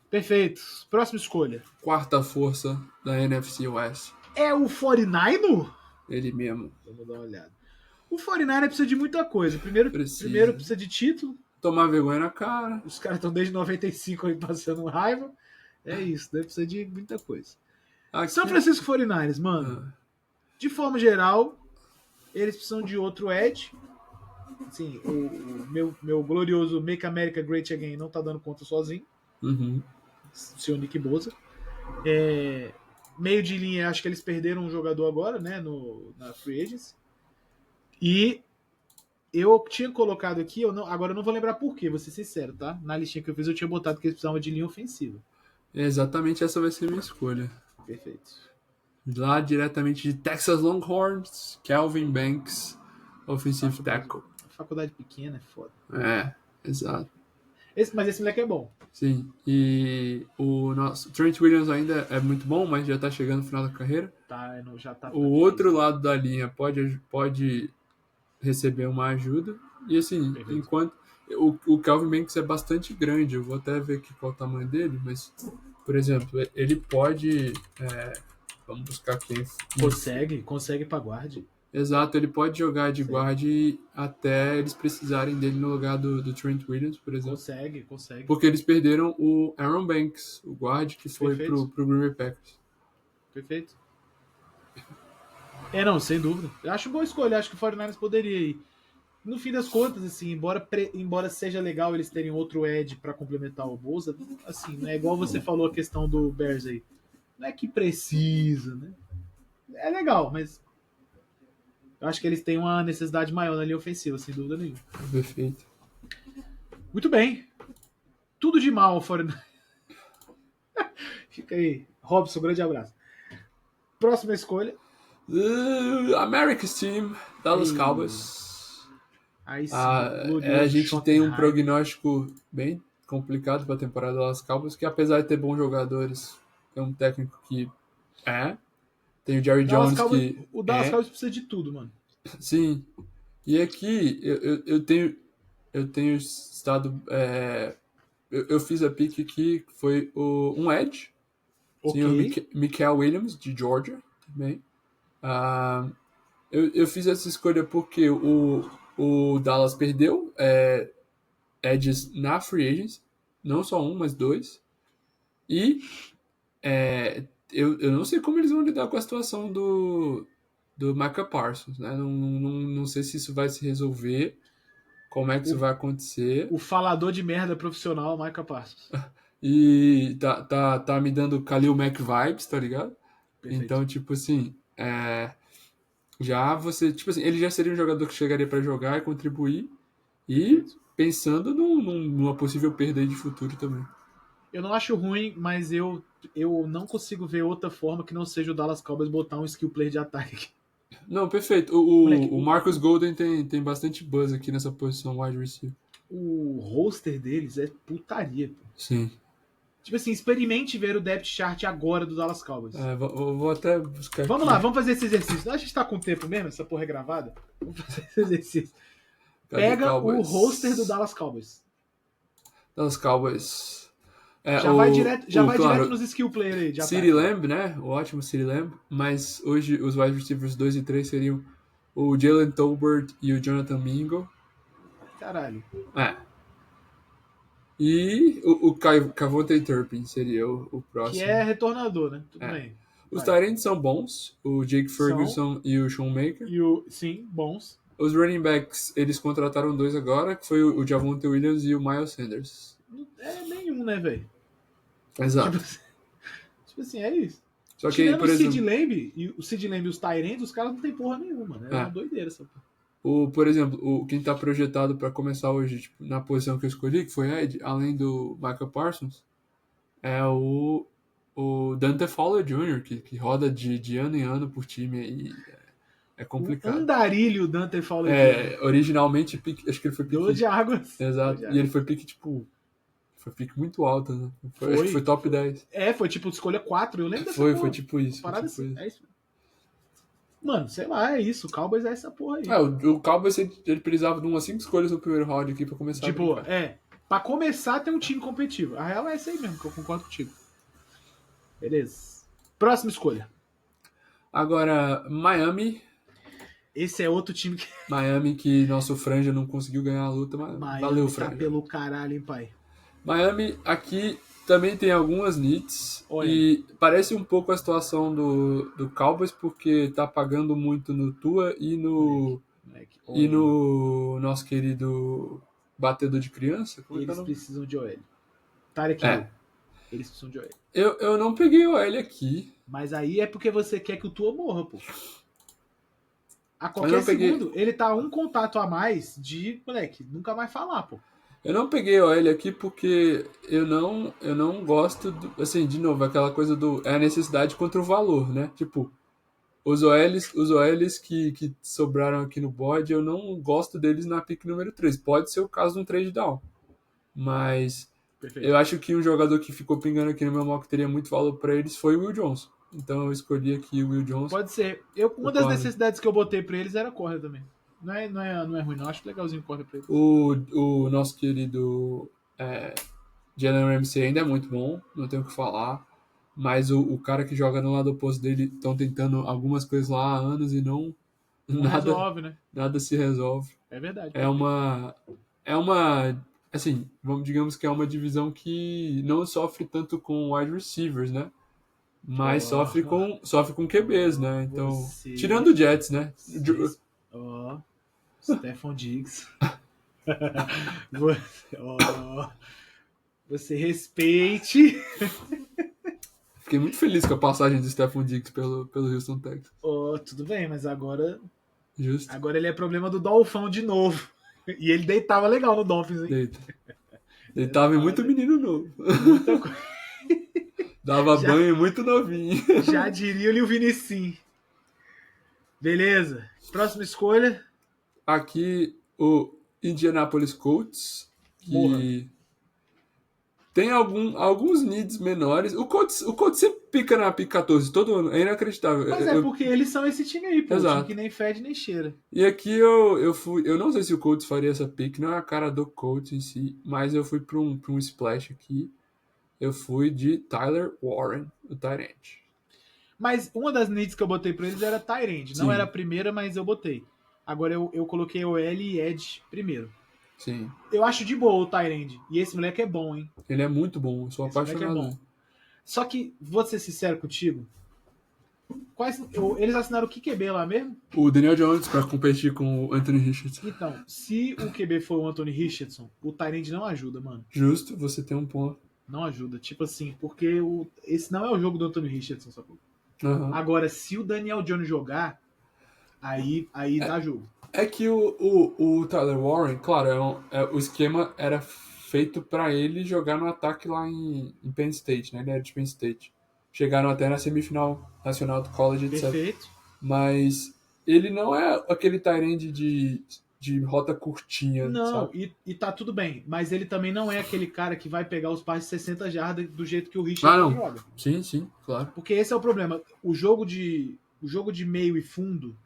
Perfeito. Próxima escolha. Quarta força da NFC West. É o 49? Ele mesmo. Vamos dar uma olhada. O 49 precisa de muita coisa. Primeiro Precisa precisa de título. tomar vergonha na cara. Os caras estão desde 95 aí passando raiva. É isso, deve precisar de muita coisa. Aqui, São Francisco 49ers, mano. De forma geral, eles precisam de outro edge. Sim, o meu glorioso Make America Great Again não tá dando conta sozinho. Uhum. Seu Nick Bosa. Meio de linha, acho que eles perderam um jogador agora, né? Na Free Agents. E eu tinha colocado aqui, agora eu não vou lembrar por quê, vou ser sincero, tá? Na listinha que eu fiz, eu tinha botado que eles precisavam de linha ofensiva. Exatamente essa vai ser a minha escolha. Perfeito. Lá diretamente de Texas Longhorns, Calvin Banks, Offensive Tackle. Faculdade pequena é foda. Exato. Mas esse moleque é bom. Sim, e o nosso Trent Williams ainda é muito bom, mas já tá chegando no final da carreira. Já tá O outro lado da linha pode receber uma ajuda. E assim, Perfeito. enquanto o Calvin Banks é bastante grande, eu vou até ver aqui qual é o tamanho dele, mas, por exemplo, ele pode. Vamos buscar quem. Consegue pra guarde. Exato, ele pode jogar de guarde até eles precisarem dele no lugar do Trent Williams, por exemplo. Consegue. Porque eles perderam o Aaron Banks, o guarde que foi pro Green Bay Packers. Perfeito. Não, sem dúvida. Eu acho boa escolha, acho que o 49ers poderia ir. no fim das contas, assim, embora seja legal eles terem outro edge para complementar o Bolsa, assim, não é igual você falou a questão do Bears aí. Não é que precisa, né? É legal, mas eu acho que eles têm uma necessidade maior na linha ofensiva, sem dúvida nenhuma. Perfeito. Muito bem. Tudo de mal, Foreigner. Fica aí. Robson, grande abraço. Próxima escolha. America's Team, Dallas Ei. Cowboys. Aí sim, A glorioso gente tem um Schottenheimer. prognóstico bem complicado para a temporada das Dallas Cowboys, que apesar de ter bons jogadores, é um técnico que tem o Jerry Dallas Jones Cowboys, que o Dallas Cowboys precisa de tudo, mano. sim. E aqui eu tenho estado eu fiz a pick aqui, foi um edge, sim, o Ok. Mikael Williams de Georgia também. Eu fiz essa escolha porque o Dallas perdeu edges na free agents, não só um, mas dois. E eu não sei como eles vão lidar com a situação do Micah Parsons, né? Não sei se isso vai se resolver, como é que isso vai acontecer. O falador de merda profissional, Micah Parsons. E tá me dando Khalil Mack vibes, tá ligado? Perfeito. Então, tipo assim, já você, tipo assim, ele já seria um jogador que chegaria para jogar e contribuir, e Perfeito. pensando numa possível perda aí de futuro também. Eu não acho ruim, mas eu não consigo ver outra forma que não seja o Dallas Cowboys botar um skill player de ataque. Não, perfeito. Moleque, O Marcus Golden tem bastante buzz aqui nessa posição wide receiver. o roster deles é putaria, pô. Sim. Tipo assim, experimente ver o depth chart agora do Dallas Cowboys. Vou até buscar Vamos aqui. lá, vamos fazer esse exercício. A gente tá com tempo mesmo, essa porra é gravada? Vamos fazer esse exercício. Cadê Pega Cowboys? o roster do Dallas Cowboys. Dallas Cowboys. Já vai direto claro, nos skill player aí de CeeDee ataque. Lamb, né? O ótimo CeeDee Lamb. Mas hoje os wide receivers 2 e 3 seriam o Jalen Tolbert e o Jonathan Mingo. Caralho. E o Cavonte Turpin seria o próximo. Que é retornador, né? Tudo bem. Os Tyrants são bons. O Jake Ferguson e o Sean Maker. Sim, bons. Os running backs, eles contrataram 2 agora, que foi o Javonte Williams e o Miles Sanders. É nenhum, né, velho? Exato. Tipo assim, é isso. Só que, Tirando por exemplo, o Sid Lamb e os Tyrants, os caras não tem porra nenhuma, né? É uma doideira essa porra. por exemplo, quem tá projetado para começar hoje, tipo, na posição que eu escolhi, que foi Ed, além do Micah Parsons, é o Dante Fowler Jr., que roda de ano em ano por time e é complicado. O andarilho Dante Fowler Jr. Originalmente, acho que ele foi pique... Dor de águas. Exato, e ele foi pique, tipo... Foi pique muito alto, né? Acho que foi top 10. Foi tipo escolha 4, eu lembro dessa porra. porra. Foi tipo isso. Parada assim, é isso. Mano, sei lá, é isso. O Cowboys é essa porra aí. O Cowboys, ele precisava de umas 5 escolhas no primeiro round aqui pra começar a boa, pra começar tem um time competitivo. A real é essa aí mesmo, que eu concordo contigo. Beleza. Próxima escolha. Agora, Miami. Esse é outro time que... Miami que nosso Franja não conseguiu ganhar a luta, mas Miami valeu, tá Franja. pelo caralho, hein, pai. Miami aqui também tem algumas needs. E parece um pouco a situação do Cowboys, porque tá pagando muito no Tua e no nosso querido batedor de criança. Eles precisam de OL. Tarek Hill. Eles precisam de OL. Eu não peguei o OL aqui. Mas aí é porque você quer que o Tua morra, pô. A qualquer segundo, ele tá um contato a mais de, moleque, nunca mais falar, pô. Eu não peguei o OL aqui porque eu não gosto, assim, de novo, aquela coisa a necessidade contra o valor, né? Tipo, os OLs que sobraram aqui no board, eu não gosto deles na pick número 3. Pode ser o caso de um trade down. Mas eu acho que um jogador que ficou pingando aqui no meu mock teria muito valor para eles foi o Will Johnson. Então eu escolhi aqui o Will Johnson. Pode ser. Uma das necessidades que eu botei para eles era corner também. Não é ruim, não. Acho legalzinho corner pra eles. O nosso querido Jalen Ramsey ainda é muito bom, não tenho o que falar. Mas o cara que joga no lado oposto dele estão tentando algumas coisas lá há anos e não resolve, né? Nada se resolve. É verdade. É uma assim, digamos que é uma divisão que não sofre tanto com wide receivers, né? Mas sofre com QBs, né? Então, tirando o Jets, né? Stephon Diggs. Você respeite. Fiquei muito feliz com a passagem do Stephon Diggs pelo Houston Texans. Tudo bem, mas agora Justo. ele é problema do Dolphão de novo. E ele deitava legal no Dolphins, hein? Deitava em muito menino novo. Muita coisa. Dava banho muito novinho. Já diria o Vinicim. Beleza. Próxima escolha. Aqui o Indianapolis Colts, que Morra. tem alguns needs menores. O Colts sempre pica na pick 14 todo ano. É inacreditável. Mas porque eles são esse time aí, pô. Exato. Time que nem fede nem cheira. E aqui eu fui. Eu não sei se o Colts faria essa pick, não é a cara do Colts em si, mas eu fui para um splash aqui. Eu fui de Tyler Warren, o tight end. Mas uma das needs que eu botei pra eles era tight end. Não Sim. era a primeira, mas eu botei. Agora eu coloquei OL e Edge primeiro. Sim. Eu acho de boa o tight end. E esse moleque é bom, hein? Ele é muito bom, eu sou Esse moleque apaixonado. é bom. Só que, vou ser sincero contigo, eles assinaram o QB lá mesmo? O Daniel Jones para competir com o Anthony Richardson. Então, se o QB for o Anthony Richardson, o tight end não ajuda, mano. Justo, você tem um ponto. Não ajuda. Tipo assim, porque esse não é o jogo do Anthony Richardson, sacou? Uhum. Agora, se o Daniel Jones jogar, aí dá jogo. É que o Tyler Warren, claro, o esquema era feito para ele jogar no ataque lá em Penn State, né? Ele era de Penn State. Chegaram até na semifinal nacional do college, etc. Perfeito. Mas ele não é aquele tight end de rota curtinha, Não, sabe? e tá tudo bem. Mas ele também não é aquele cara que vai pegar os passes de 60 jardas do jeito que o Richardson joga. Sim, claro. Porque esse é o problema. O jogo de meio e fundo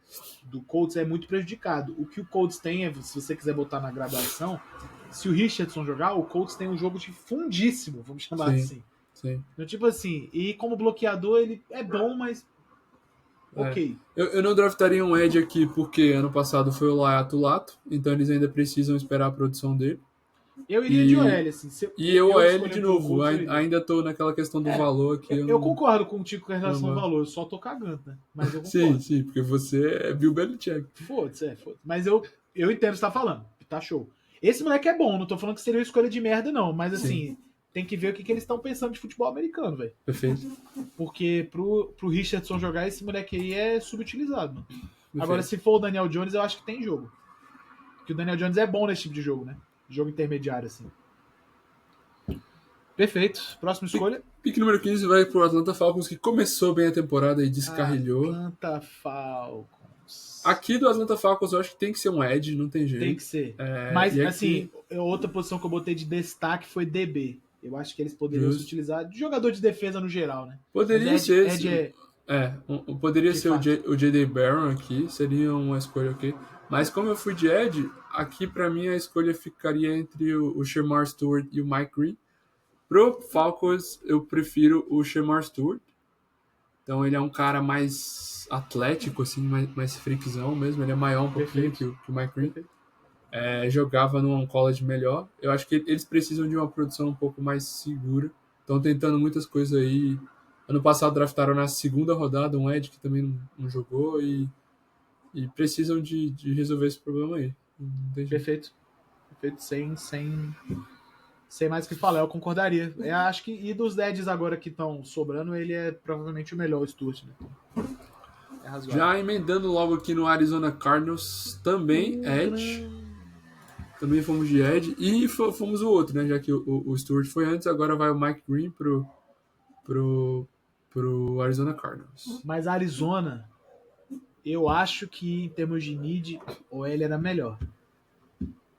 do Colts é muito prejudicado. O que o Colts tem, se você quiser botar na graduação, se o Richardson jogar, o Colts tem um jogo de fundíssimo, vamos chamar assim. Sim. Então, tipo assim, e como bloqueador ele é bom, mas ok. Eu não draftaria um Edge aqui porque ano passado foi o Laiato Lato, então eles ainda precisam esperar a produção dele. Eu iria de OL, assim. Eu OL de novo, ainda tô naquela questão do valor aqui. Eu concordo contigo com relação ao valor, eu só tô cagando, né? Mas eu concordo. Sim, porque você é Bill Belichick. Foda-se. Mas eu entendo o que você tá falando, tá show. Esse moleque é bom, não tô falando que seria uma escolha de merda, não, mas assim, tem que ver o que eles estão pensando de futebol americano, velho. Perfeito. Porque pro Richardson jogar, esse moleque aí é subutilizado, mano. Agora, se for o Daniel Jones, eu acho que tem jogo. Porque o Daniel Jones é bom nesse tipo de jogo, né? Jogo intermediário, assim. Perfeito. Próxima escolha. Pique número 15 vai pro Atlanta Falcons, que começou bem a temporada e descarrilhou. Atlanta Falcons. Aqui do Atlanta Falcons eu acho que tem que ser um edge, não tem jeito. Tem que ser. Mas, assim, outra posição que eu botei de destaque foi DB. Eu acho que eles poderiam se utilizar de jogador de defesa no geral, né? Poderia ser. Poderia ser o J.D. Barron aqui, seria uma escolha ok. Mas como eu fui de Ed, aqui pra mim a escolha ficaria entre o Shemar Stewart e o Mike Green. Pro Falcons eu prefiro o Shemar Stewart. Então ele é um cara mais atlético, assim, mais freakzão mesmo. Ele é maior um pouquinho que o Mike Green. Jogava num college melhor. Eu acho que eles precisam de uma produção um pouco mais segura. Estão tentando muitas coisas aí. Ano passado draftaram na segunda rodada um Ed que também não jogou e precisam de resolver esse problema aí. Perfeito. Sem mais o que falar, eu concordaria. Eu acho que, e dos Eds agora que estão sobrando, ele é provavelmente o melhor, o Stuart, né? É razoável. Já emendando logo aqui no Arizona Cardinals, também Edge. Também fomos de Edge e fomos o outro, né? Já que o Stuart foi antes, agora vai o Mike Green pro Arizona Cardinals. Mas a Arizona, eu acho que em termos de need, o OL era melhor.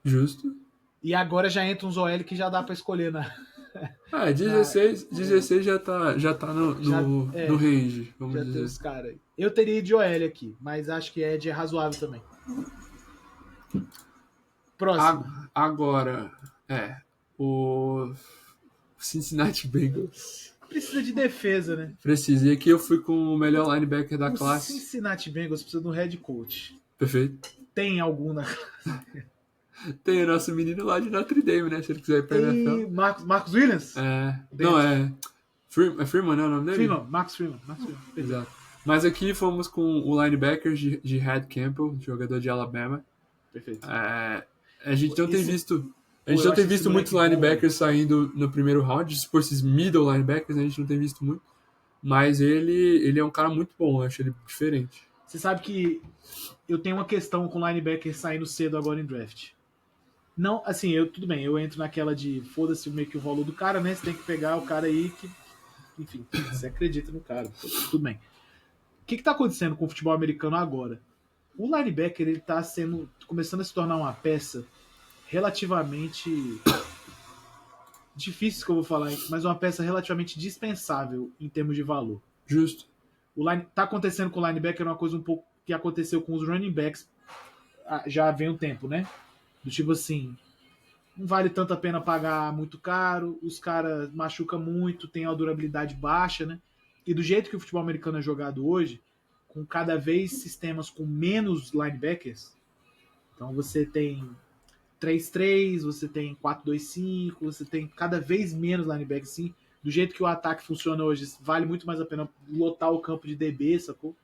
Justo. E agora já entra uns OL que já dá pra escolher, né? 16 já tá no range, vamos já dizer. Tem os caras aí. Eu teria de OL aqui, mas acho que Ed é razoável também. Próximo. Agora, o Cincinnati Bengals. Precisa de defesa, né? Precisa. E aqui eu fui com o melhor linebacker da classe. O Cincinnati Bengals precisa de um head coach. Perfeito. Tem algum na classe? Tem o nosso menino lá de Notre Dame, né? Se ele quiser ir pra NFL. Marcus Williams? Não, Freeman, né? O nome dele? Max Freeman. Exato. Mas aqui fomos com o linebacker de Had Campbell, jogador de Alabama. Perfeito. A gente não tem visto. A gente eu não tem acho esse visto muitos moleque bom, linebackers saindo no primeiro round. Se for esses middle linebackers, a gente não tem visto muito. Mas ele é um cara muito bom, eu acho ele diferente. Você sabe que eu tenho uma questão com linebacker saindo cedo agora em draft. Não, assim, tudo bem, eu entro naquela de foda-se meio que o valor do cara, né? Você tem que pegar o cara aí que, enfim, você acredita no cara, tudo bem. O que tá acontecendo com o futebol americano agora? O linebacker, ele tá começando a se tornar uma peça relativamente difícil que eu vou falar, mas uma peça relativamente dispensável em termos de valor. Justo. Tá acontecendo com o linebacker uma coisa um pouco que aconteceu com os running backs já vem um tempo, né? Do tipo assim, não vale tanto a pena pagar muito caro, os caras machucam muito, tem a durabilidade baixa, né? E do jeito que o futebol americano é jogado hoje, com cada vez sistemas com menos linebackers, então você tem 3-3, você tem 4-2-5, você tem cada vez menos linebackers, assim, do jeito que o ataque funciona hoje, vale muito mais a pena lotar o campo de DB, sacou?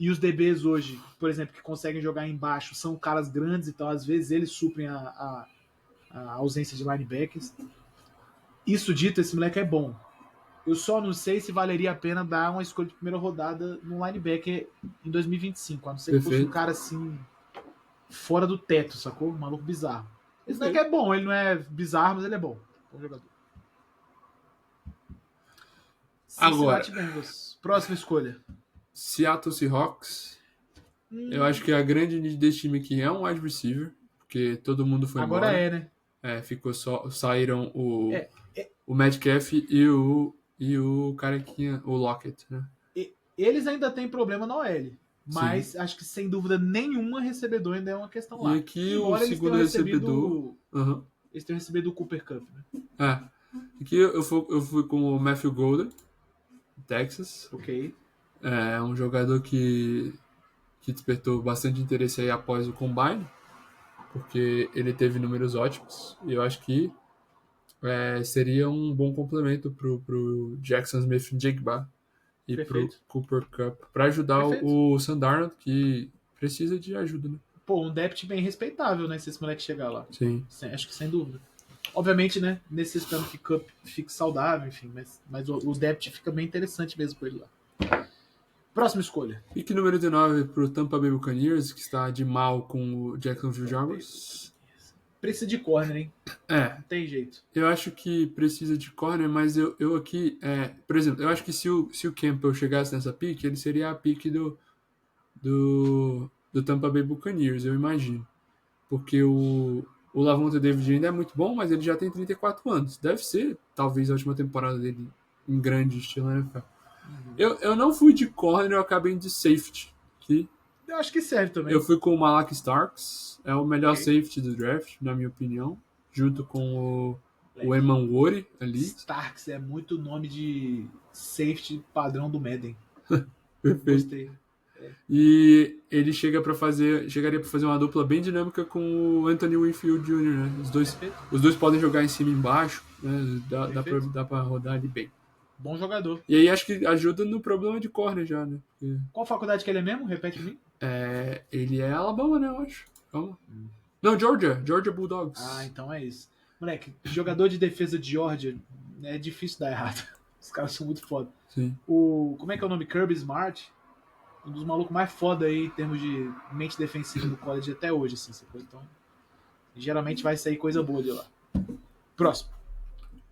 E os DBs hoje, por exemplo, que conseguem jogar embaixo, são caras grandes, então às vezes eles suprem a ausência de linebackers. Isso dito, esse moleque é bom. Eu só não sei se valeria a pena dar uma escolha de primeira rodada no linebacker em 2025, a não ser que fosse um cara assim, fora do teto, sacou? Um maluco bizarro. Esse moleque é bom, ele não é bizarro, mas ele é bom. Bom jogador. Agora, Bengals. Próxima escolha. Seattle Seahawks. Eu acho que a grande need desse time aqui é um wide receiver, porque todo mundo foi embora. Agora é, né? Saíram o Metcalf e o carequinha, o Lockett, né? Eles ainda têm problema na OL, mas sim, acho que sem dúvida nenhuma recebedor ainda é uma questão lá. E aqui embora o segundo recebedor... Eles tenham recebido o Cooper Cup, né? Aqui eu fui com o Matthew Golden, Texas. Ok. É um jogador que despertou bastante interesse aí após o Combine, porque ele teve números ótimos, e eu acho que seria um bom complemento pro Jackson Smith-Njigba e pro Cooper Cup, para ajudar o Sam Darnold, que precisa de ajuda, né? Pô, um depth bem respeitável, né, se esse moleque chegar lá. Sim. Acho que sem dúvida. Obviamente, né, necessitando que Cup fique saudável, enfim, mas o depth fica bem interessante mesmo com ele lá. Próxima escolha. Pick número 19 pro Tampa Bay Buccaneers, que está de mal com o Jacksonville Jaguars. Precisa de corner, hein? Não tem jeito. Eu acho que precisa de corner, mas eu aqui... por exemplo, eu acho que se o Campbell chegasse nessa pick, ele seria a pick do Tampa Bay Buccaneers, eu imagino. Porque o Lavonte David ainda é muito bom, mas ele já tem 34 anos. Deve ser, talvez, a última temporada dele em grande estilo NFL. Eu não fui de corner, eu acabei de safety. Eu acho que serve também. Eu fui com o Malak Starks, é o melhor safety do draft, na minha opinião, junto com o Eman Wori ali. Starks é muito nome de safety padrão do Madden. Perfeito. Gostei. E ele chegaria para fazer uma dupla bem dinâmica com o Anthony Winfield Jr., né? Os dois podem jogar em cima e embaixo, né? Dá pra rodar ali bem. Bom jogador. E aí acho que ajuda no problema de corner já, né? Porque... Qual faculdade que ele é mesmo? Repete pra mim. Ele é Alabama, né, eu acho. Calma. Não, Georgia Bulldogs. Então é isso. Moleque, jogador de defesa de Georgia é difícil dar errado. Os caras são muito foda. Sim. Como é que é o nome? Kirby Smart. Um dos malucos mais foda aí em termos de mente defensiva do college até hoje, assim. Então, geralmente vai sair coisa boa de lá. Próximo.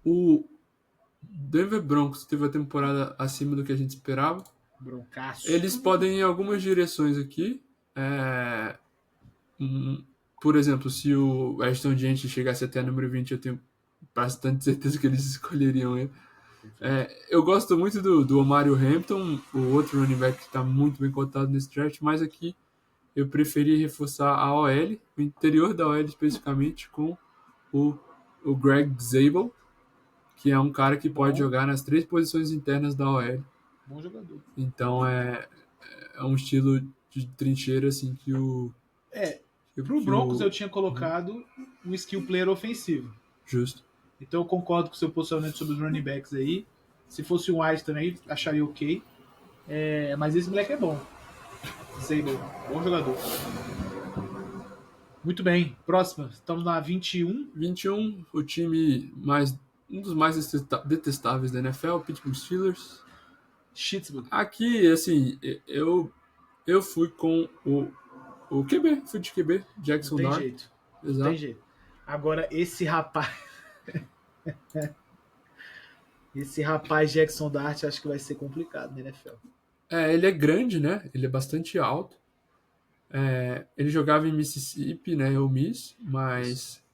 O Denver Broncos teve a temporada acima do que a gente esperava. Broncaço. Eles podem ir em algumas direções aqui. Por exemplo, se o Ashton Jeanty chegasse até número 20, eu tenho bastante certeza que eles escolheriam ele. Eu gosto muito do Omario Hampton, o outro running back que está muito bem cotado nesse draft, mas aqui eu preferi reforçar a OL, o interior da OL especificamente, com o Greg Zabel, que é um cara que pode jogar nas 3 posições internas da OL. Bom jogador. Então é um estilo de trincheira assim que o... Pro Broncos eu tinha colocado um skill player ofensivo. Justo. Então eu concordo com o seu posicionamento sobre os running backs aí. Se fosse o White também, acharia ok. Mas esse moleque é bom. Zabel, bom jogador. Muito bem. Próxima. Estamos na 21. 21, o time um dos mais detestáveis da NFL, Pittsburgh Steelers. Pittsburgh. Aqui, assim, eu fui com o QB, fui de QB, Jackson Não tem Dart. jeito. Não Exato. tem jeito. Agora, esse rapaz. Esse rapaz Jackson Dart acho que vai ser complicado na NFL. Ele é grande, né? Ele é bastante alto. Ele jogava em Mississippi, né? Ole Miss, mas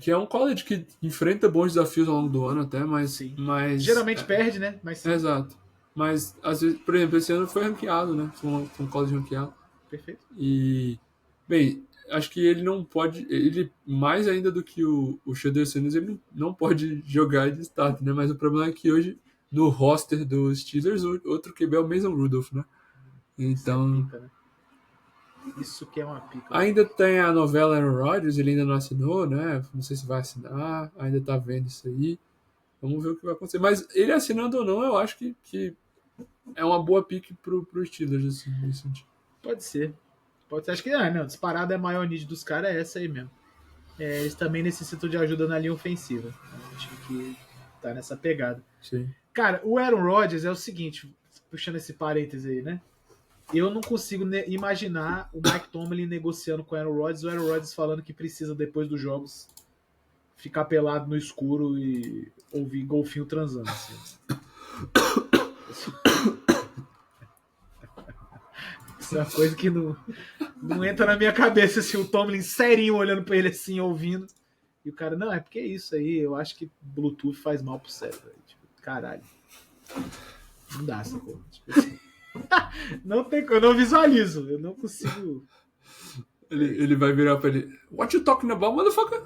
que é um college que enfrenta bons desafios ao longo do ano até, Sim. mas Geralmente perde, né? Mas sim. Exato. Mas às vezes, por exemplo, esse ano foi ranqueado, né? Foi um college ranqueado. Perfeito. E bem, acho que ele não pode, ele mais ainda do que o Shedeur Sanders, ele não pode jogar de start, né? Mas o problema é que hoje no roster dos Steelers, o outro QB é o Mason Rudolph, né? Então, Isso é pica, né? Isso que é uma pica. ainda tem a novela Aaron Rodgers, ele ainda não assinou, né? Não sei se vai assinar, ainda tá vendo isso aí. Vamos ver o que vai acontecer. Mas ele assinando ou não, eu acho que é uma boa pick pro Steelers, assim, nesse sentido. Pode ser. Pode ser. Acho que não. Disparada é a maior need dos caras, é essa aí mesmo. Eles também necessitam de ajuda na linha ofensiva. A gente que tá nessa pegada. Sim. Cara, o Aaron Rodgers é o seguinte, puxando esse parêntese aí, né? Eu não consigo imaginar o Mike Tomlin negociando com o Aaron Rodgers falando que precisa, depois dos jogos, ficar pelado no escuro e ouvir golfinho transando. Assim. Isso é uma coisa que não entra na minha cabeça, assim, o Tomlin serinho olhando pra ele assim, ouvindo. E o cara, não, é porque é isso aí, eu acho que Bluetooth faz mal pro cérebro. Tipo, caralho. Não dá essa porra. Tipo assim. Não tem, eu não visualizo, eu não consigo. Ele vai virar pra ele. What you talking about, motherfucker?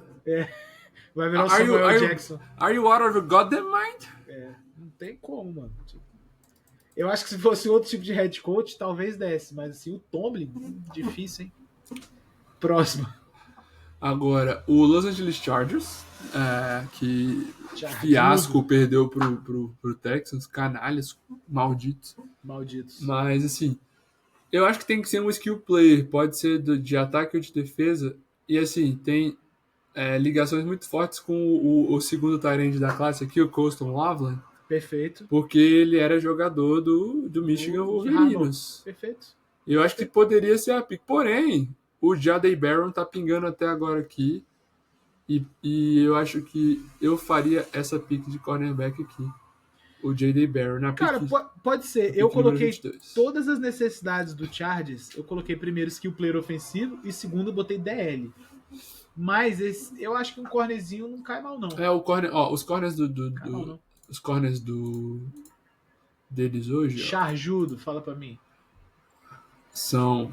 Vai virar o Samuel Jackson. Are you out of your goddamn mind? Não tem como, mano. Tipo, eu acho que se fosse outro tipo de head coach, talvez desse, mas assim, o Tomlin, difícil, hein? Próximo. Agora, o Los Angeles Chargers, que fiasco perdeu pro Texans, canalhas, malditos. Mas, assim, eu acho que tem que ser um skill player, pode ser de ataque ou de defesa, e, assim, tem ligações muito fortes com o segundo tight end da classe aqui, o Colston Loveland. Perfeito. Porque ele era jogador do Michigan Wolverines. Perfeito. E eu acho que poderia ser a pick. Porém, o Jahdae Barron tá pingando até agora aqui. E eu acho que eu faria essa pick de cornerback aqui. O Jahdae Barron na pick. Cara, pode ser. Eu coloquei todas as necessidades do Chargers. Eu coloquei primeiro skill player ofensivo e segundo eu botei DL. Mas eu acho que um cornerzinho não cai mal, não. O corner, os corners os corners deles hoje. Charjudo, fala pra mim. São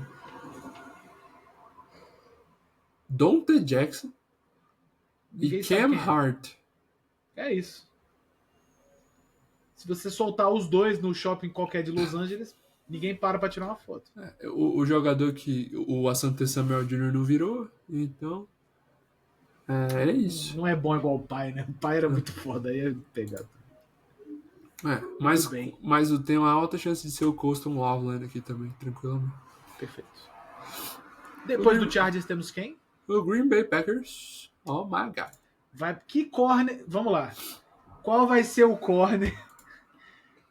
Dante Jackson e Cam Hart. É isso. Se você soltar os dois no shopping qualquer de Los Angeles, ninguém para tirar uma foto. O jogador que o Asante Samuel Jr. não virou, então é isso. Não é bom igual o pai, né? O pai era muito foda, aí é pegado. Mas tem uma alta chance de ser o Colston Loveland aqui também, tranquilamente. Perfeito. Depois do Chargers temos quem? O Green Bay Packers. Oh my God. Que corner... Vamos lá. Qual vai ser o corner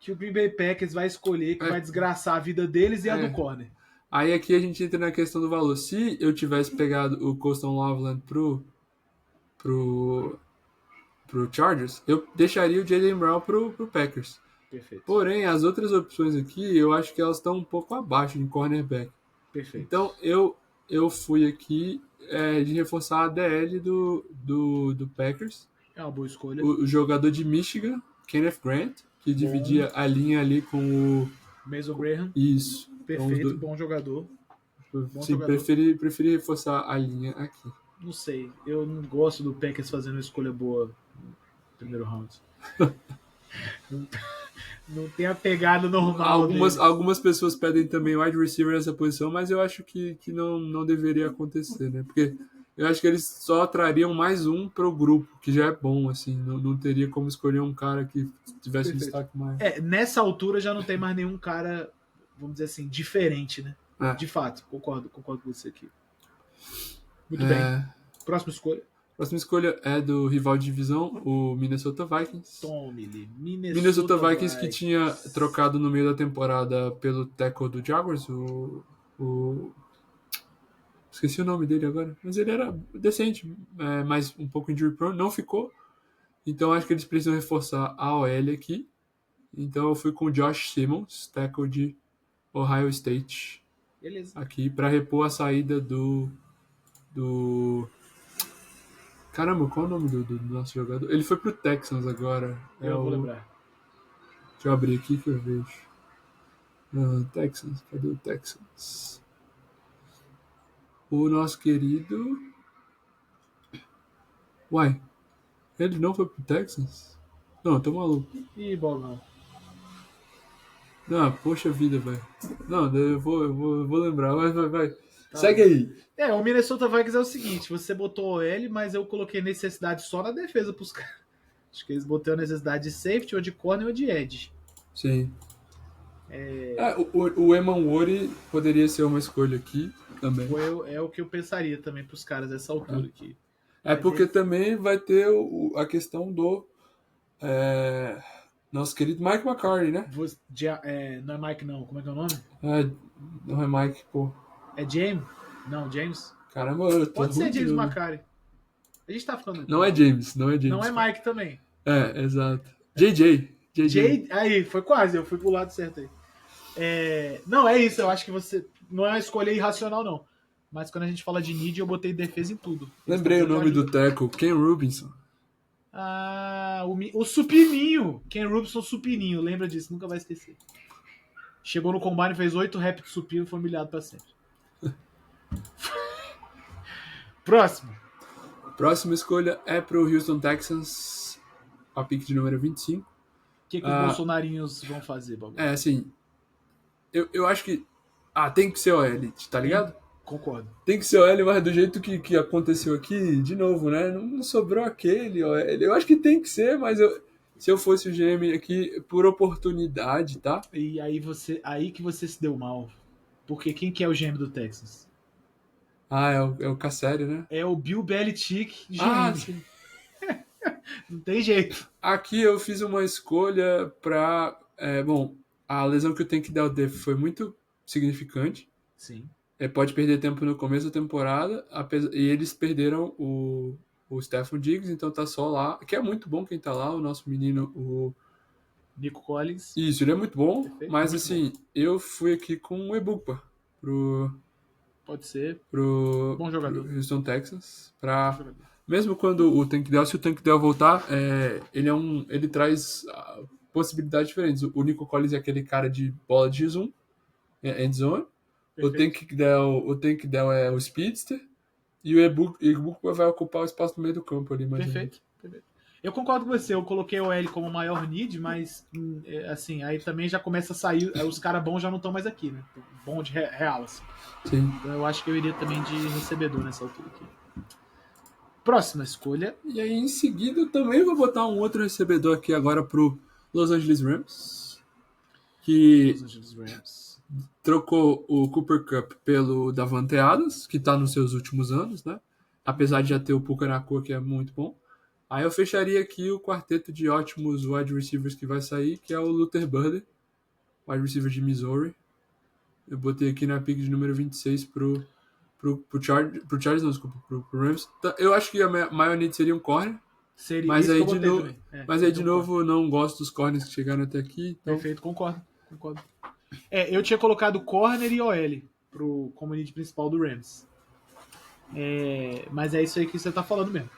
que o Green Bay Packers vai escolher, que vai desgraçar a vida deles e a do corner? Aí aqui a gente entra na questão do valor. Se eu tivesse pegado o Colston Loveland pro Chargers, eu deixaria o Jaylen Brown pro Packers. Perfeito. Porém, as outras opções aqui, eu acho que elas estão um pouco abaixo de cornerback. Perfeito. Então, eu fui aqui de reforçar a DL do Packers. É uma boa escolha. O jogador de Michigan, Kenneth Grant, que dividia a linha ali com o... Mason Graham. Isso. Perfeito, então, bom jogador. Sim, preferi reforçar a linha aqui. Não sei, eu não gosto do Packers fazendo uma escolha boa no primeiro round. Não tem a pegada normal. Algumas pessoas pedem também wide receiver nessa posição, mas eu acho que não deveria acontecer, né? Porque eu acho que eles só trariam mais um pro grupo, que já é bom, assim. Não teria como escolher um cara que tivesse um destaque mais. Nessa altura já não tem mais nenhum cara, vamos dizer assim, diferente, né? De fato, concordo com você aqui. Muito bem. Próxima escolha. Próxima escolha é do rival de divisão, o Minnesota Vikings. Tome-lhe. Minnesota Vikings que tinha trocado no meio da temporada pelo tackle do Jaguars, esqueci o nome dele agora, mas ele era decente, mas um pouco injury prone, não ficou. Então acho que eles precisam reforçar a OL aqui. Então eu fui com o Josh Simmons, tackle de Ohio State. Beleza. Aqui para repor a saída do... Caramba, qual é o nome do nosso jogador? Ele foi pro Texans agora. Eu vou lembrar. Deixa eu abrir aqui que eu vejo. Texans, cadê o Texans? O nosso querido... Uai, ele não foi pro Texans? Não, tô maluco. Ih, Bogão. Não, poxa vida, velho. Não, eu vou lembrar, mas vai. Tá. Segue aí. O Minnesota Vikings é o seguinte, você botou OL, mas eu coloquei necessidade só na defesa pros caras. Acho que eles botaram necessidade de safety, ou de corner, ou de edge. Sim. O Eman Wori poderia ser uma escolha aqui também. É o que eu pensaria também pros caras nessa altura aqui. Porque também vai ter a questão do nosso querido Mike McCarthy, né? Não é Mike não, como é que é o nome? Não é Mike, pô. É James? Não, James? Caramba, eu tô Pode ser James McCarthy. A gente tá ficando... Não é James. Não é Mike também. Exato. JJ. Aí, foi quase, eu fui pro lado certo aí. Não, é isso, eu acho que você... Não é uma escolha irracional, não. Mas quando a gente fala de need, eu botei defesa em tudo. Lembrei o nome do tackle, Ken Robinson. O Supininho. Ken Robinson Supininho, lembra disso, nunca vai esquecer. Chegou no combine, fez 8 reps de supino e foi humilhado pra sempre. Próxima escolha é pro Houston Texans, a pick de número 25. O que os bolsonarinhos vão fazer, Bob? Assim, eu acho que tem que ser o Elite, tá ligado? Concordo. Tem que ser o L, mas do jeito que aconteceu aqui, de novo, né? Não sobrou aquele OL. Eu acho que tem que ser, mas se eu fosse o GM aqui, por oportunidade, tá? E aí que você se deu mal. Porque quem que é o GM do Texas? É o Casseri, né? É o Bill Belichick GM. Sim. Não tem jeito. Aqui eu fiz uma escolha pra... a lesão que o Tank Dell teve foi muito significante. Sim. Pode perder tempo no começo da temporada, e eles perderam o Stephon Diggs, então tá só lá, que é muito bom quem tá lá, o nosso menino, o Nico Collins. Isso, ele é muito bom, Perfeito, mas muito assim, eu fui aqui com o Ebukpa Pode ser. Pro Bom jogador. Pro Houston Texans, mesmo quando se o Tank Dell voltar, ele traz possibilidades diferentes. O Nico Collins é aquele cara de bola de zoom, end zone. O Tank Dell é o Speedster e o Ebukpa vai ocupar o espaço no meio do campo ali. Perfeito. Eu concordo com você, eu coloquei o L como maior need, mas assim, aí também já começa a sair, os caras bons já não estão mais aqui, né? Bom de real, assim. Sim. Então eu acho que eu iria também de recebedor nessa altura aqui. Próxima escolha. E aí em seguida eu também vou botar um outro recebedor aqui agora pro Los Angeles Rams. Trocou o Cooper Kupp pelo Davante Adams, que tá nos seus últimos anos, né? Apesar de já ter o Puka Nacua, que é muito bom. Aí eu fecharia aqui o quarteto de ótimos wide receivers que vai sair, que é o Luther Burden, wide receiver de Missouri. Eu botei aqui na pick de número 26 pro Rams. Eu acho que a maior need seria um corner. Mas aí de novo não gosto dos corners que chegaram até aqui. Então... Perfeito, concordo. Eu tinha colocado corner e OL como need principal do Rams. Mas é isso aí que você tá falando mesmo.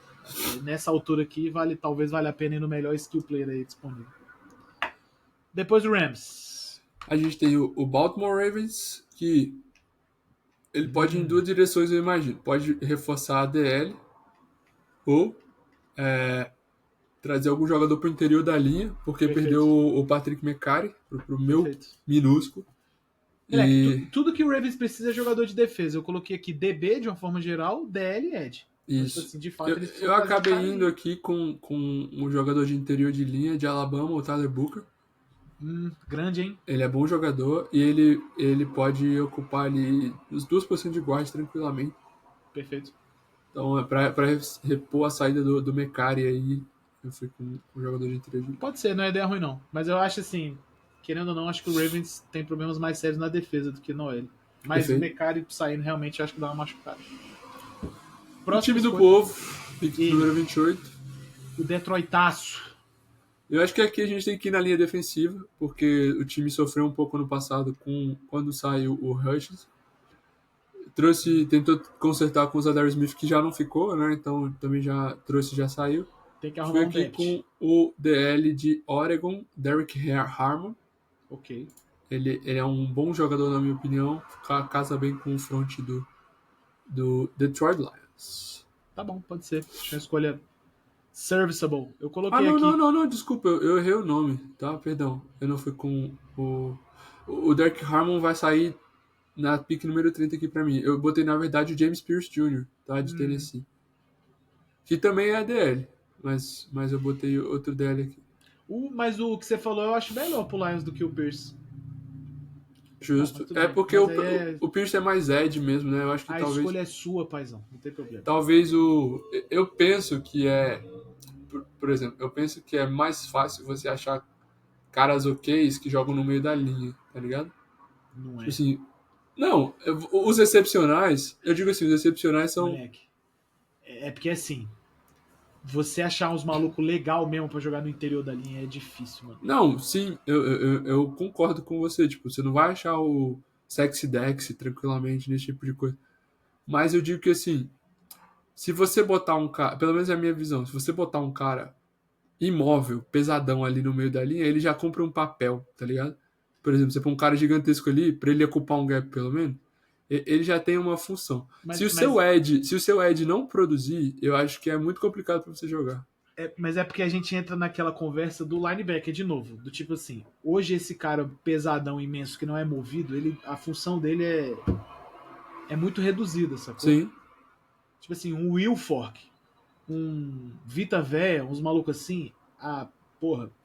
Nessa altura aqui, talvez valha a pena ir no melhor skill player aí disponível. Depois do Rams. A gente tem o Baltimore Ravens, que ele pode ir em duas direções, eu imagino. Pode reforçar a DL ou trazer algum jogador pro interior da linha, porque perdeu o Patrick McCarry pro meu minúsculo. Tudo que o Ravens precisa é jogador de defesa. Eu coloquei aqui DB de uma forma geral, DL e Edge. Isso. Assim, de fato, eu acabei indo aqui com um jogador de interior de linha de Alabama, o Tyler Booker. Grande, hein? Ele é bom jogador e ele pode ocupar ali os 2% de guard tranquilamente. Perfeito. Então, pra repor a saída do Mecari aí, eu fui com o jogador de interior. Pode ser, não é ideia ruim não. Mas eu acho assim, querendo ou não, acho que o Ravens tem problemas mais sérios na defesa do que no OL. Mas o Perfeito. Mecari saindo realmente acho que dá uma machucada. O Próxima time do escolha, povo, pick número 28. o Detroitaço. Eu acho que aqui a gente tem que ir na linha defensiva, porque o time sofreu um pouco no passado quando saiu o Hutchins. Tentou consertar com o Zadar Smith, que já não ficou, né? Então também já saiu. Tem que Fui arrumar um aqui depth. com o DL de Oregon, Derrick Harmon. Ok. Ele é um bom jogador, na minha opinião. Casa bem com o front do Detroit Lions. Tá bom, pode ser. Acho uma escolha serviceable. Eu Ah, coloquei aqui. não, desculpa, eu errei o nome, tá? Perdão. Eu não fui com o. O Derrick Harmon vai sair na pick número 30 aqui pra mim. Eu botei, na verdade, o James Pierce Jr., tá? De Tennessee. Que também é DL, mas eu botei outro DL aqui. Mas o que você falou eu acho melhor pro Lions do que o Pierce. Justo. Tudo É bem. porque Mas aí o Pierce é mais Ed mesmo, né? Eu acho que a talvez. escolha é sua, paizão. Não tem problema. Talvez o. Eu penso que é. Por exemplo, eu penso que é mais fácil você achar caras OKs que jogam no meio da linha, tá ligado? Não Tipo é. assim. Não, os excepcionais, eu digo assim, os excepcionais são. Moleque. É porque assim, você achar uns malucos legal mesmo pra jogar no interior da linha é difícil, mano. Não, sim, eu concordo com você. Tipo, você não vai achar o Sexy Dex tranquilamente nesse tipo de coisa. Mas eu digo que assim, se você botar um cara, pelo menos é a minha visão, se você botar um cara imóvel, pesadão ali no meio da linha, ele já compra um papel, tá ligado? Por exemplo, você põe um cara gigantesco ali, pra ele ocupar um gap pelo menos, ele já tem uma função. Mas, Se o seu Ed não produzir, eu acho que é muito complicado pra você jogar. mas é porque a gente entra naquela conversa do linebacker de novo. Do tipo assim, hoje esse cara pesadão, imenso, que não é movido, a função dele é muito reduzida, sacou? Sim. Tipo assim, um Wilfork, um Vita Véia, uns malucos assim, há,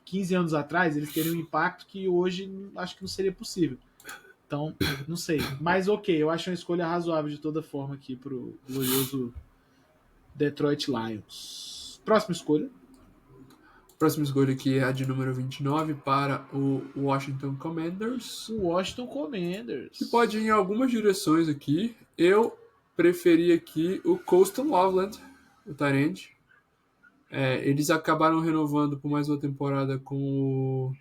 15 anos atrás, eles teriam um impacto que hoje acho que não seria possível. Então, não sei. Mas ok, eu acho uma escolha razoável de toda forma aqui pro glorioso Detroit Lions. Próxima escolha. Próxima escolha aqui é a de número 29 para o Washington Commanders. O Washington Commanders. Que pode ir em algumas direções aqui. Eu preferi aqui o Coastal Loveland, o Tyrande. Eles acabaram renovando por mais uma temporada com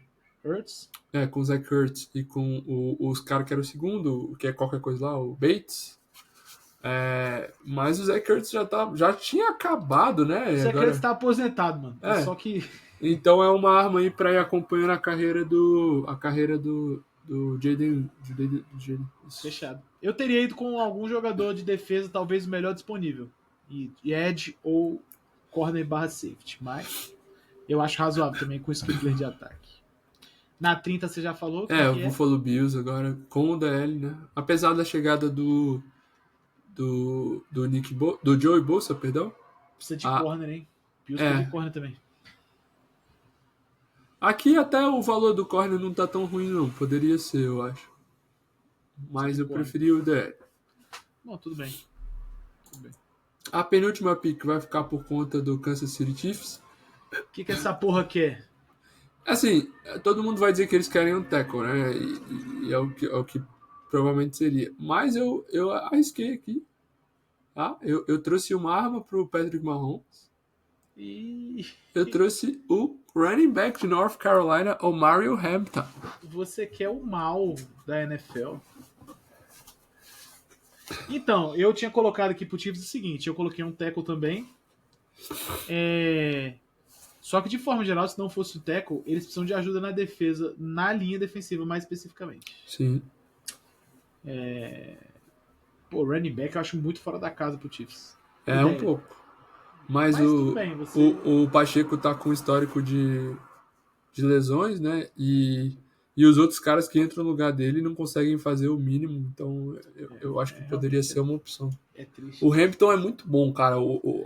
Hurts. com o Zach Ertz e com os caras que era o segundo, que é qualquer coisa lá, o Bates. Mas o Zach Ertz já tinha acabado, né? O Zach Agora... Ertz tá aposentado, mano. Só que... Então é uma arma aí pra ir acompanhando a carreira do Jaden. Fechado. Eu teria ido com algum jogador de defesa, talvez o melhor disponível. E edge ou corner barra safety. Mas eu acho razoável também com o skill player de ataque. Na 30 você já falou? O Buffalo Bills agora com o DL, né? Apesar da chegada do Joey Bosa, perdão. Precisa de corner, hein? Bills precisa de corner também. Aqui até o valor do corner não tá tão ruim, não. Poderia ser, eu acho. Mas eu preferi o DL. Bom, tudo bem. A penúltima pick vai ficar por conta do Kansas City Chiefs. O que essa porra quer? Assim, todo mundo vai dizer que eles querem um tackle, né? E é o que provavelmente seria. Mas eu arrisquei aqui. Tá? Eu trouxe uma arma pro Patrick Mahomes. Eu trouxe o running back de North Carolina, o Mario Hampton. Você quer o mal da NFL. Então, eu tinha colocado aqui pro Chiefs o seguinte, eu coloquei um tackle também. Só que de forma geral, se não fosse o tackle, eles precisam de ajuda na defesa, na linha defensiva mais especificamente. Sim. Running back eu acho muito fora da casa pro Chiefs. Um pouco. Mas tudo bem, o Pacheco tá com histórico de lesões, né? E os outros caras que entram no lugar dele não conseguem fazer o mínimo. Então eu acho que poderia ser uma opção. É triste. O Hampton é muito bom, cara.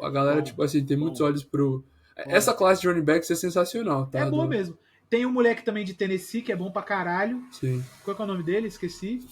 A galera, tipo assim, tem muitos olhos pro... Essa classe de running backs é sensacional, tá? É boa mesmo. Tem um moleque também de Tennessee que é bom pra caralho. Sim. Qual é o nome dele? Esqueci.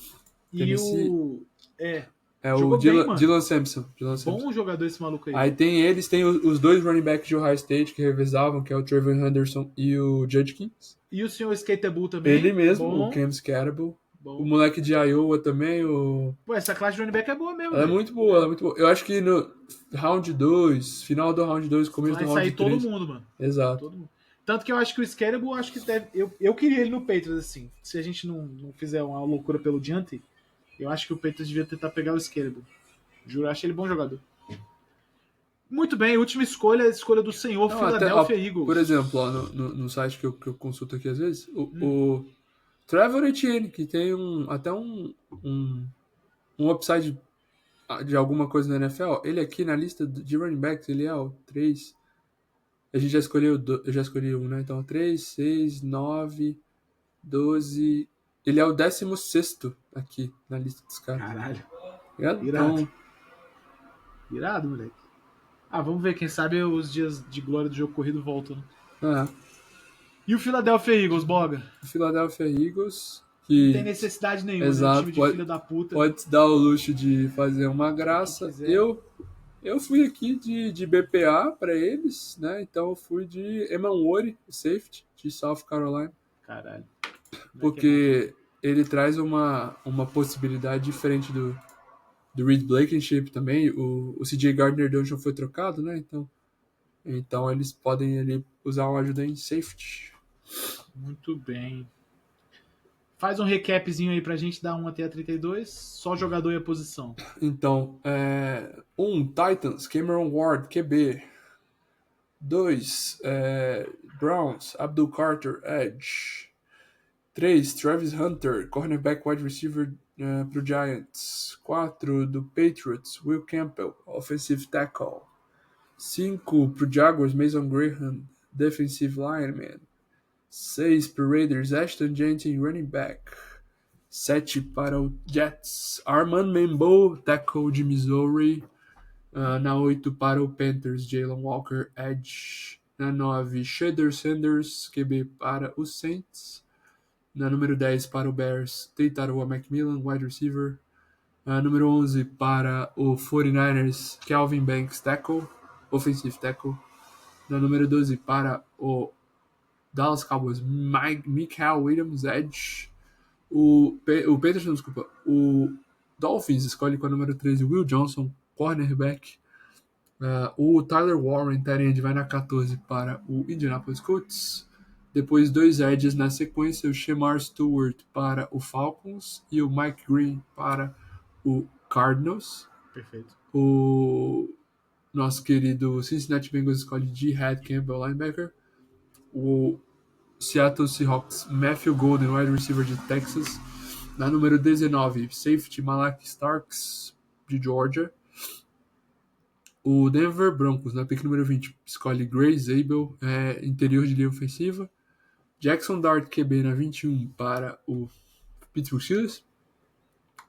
Tennessee. E É o Jogou bem, mano. Dylan Sampson. Dylan Sampson. Bom jogador esse maluco aí. Aí tem os dois running backs de Ohio State que revezavam, que é o Trevor Henderson e o Judkins. E o senhor Skateable também. Ele mesmo, bom. o Cam Scatterable. Bom. O moleque de Iowa também, o... Pô, essa classe de running back é boa mesmo. Ela é muito boa, ela é muito boa. Eu acho que no round 2, final do round 2, começo do round 3... Vai sair todo mundo, mano. Exato. Todo mundo. Tanto que eu acho que o Scatterable, acho que deve... Eu queria ele no Patriots, assim. Se a gente não fizer uma loucura pelo diante, eu acho que o Patriots devia tentar pegar o Scatterable. Juro, eu acho ele bom jogador. Muito bem, última escolha, a escolha do senhor Philadelphia Eagles. Por exemplo, ó, no site que eu consulto aqui às vezes, o Trevor Etienne, que tem até um upside de alguma coisa na NFL, ele aqui na lista de running backs, ele é o 3. A gente já escolheu, eu já escolhi um, né? Então, 3, 6, 9, 12. Ele é o 16º aqui na lista dos caras. Caralho. Irado? Então... Irado, moleque. Vamos ver, quem sabe os dias de glória do jogo corrido voltam, né? E o Philadelphia Eagles, Boga? O Philadelphia Eagles... Que... Não tem necessidade nenhuma, exato, né? Um time de filha da puta. Pode se dar o luxo de fazer uma graça. Eu fui aqui de BPA para eles, né? Então eu fui de Emanwori, safety, de South Carolina. Caralho. Porque ele traz uma possibilidade diferente do Reed Blankenship também. O CJ Gardner-Johnson foi trocado, né? Então eles podem ali usar uma ajuda em safety. Muito bem. Faz um recapzinho aí pra gente dar 1 até a 32. Só jogador e a posição. Então, Titans, Cameron Ward, QB. 2, Browns, Abdul Carter, Edge. 3, Travis Hunter, cornerback wide receiver pro Giants. 4, do Patriots, Will Campbell, offensive tackle. 5, pro Jaguars, Mason Graham, defensive lineman. 6, pro Raiders, Ashton Jeanty, running back. 7, para o Jets, Armand Membo, tackle de Missouri. Na 8, para o Panthers, Jalen Walker, edge. Na 9, Shedeur Sanders, QB para os Saints. Na número 10, para o Bears, Taitaroa Macmillan, wide receiver. Número 11, para o 49ers, Calvin Banks, tackle, offensive tackle. Na número 12, para o Dallas Cowboys, Michael Williams, edge. O Dolphins escolhe com a número 13, Will Johnson, cornerback. O Tyler Warren, tight end, vai na 14 para o Indianapolis Colts. Depois 2 edges na sequência, o Shemar Stewart para o Falcons e o Mike Green para o Cardinals. Perfeito. O nosso querido Cincinnati Bengals escolhe G. Campbell, linebacker. O Seattle Seahawks, Matthew Golden, wide receiver de Texas. Na número 19, safety Malak Starks, de Georgia. O Denver Broncos, na pick número 20, escolhe Gray Zabel, interior de linha ofensiva. Jackson Dart, QB, na 21, para o Pittsburgh Steelers.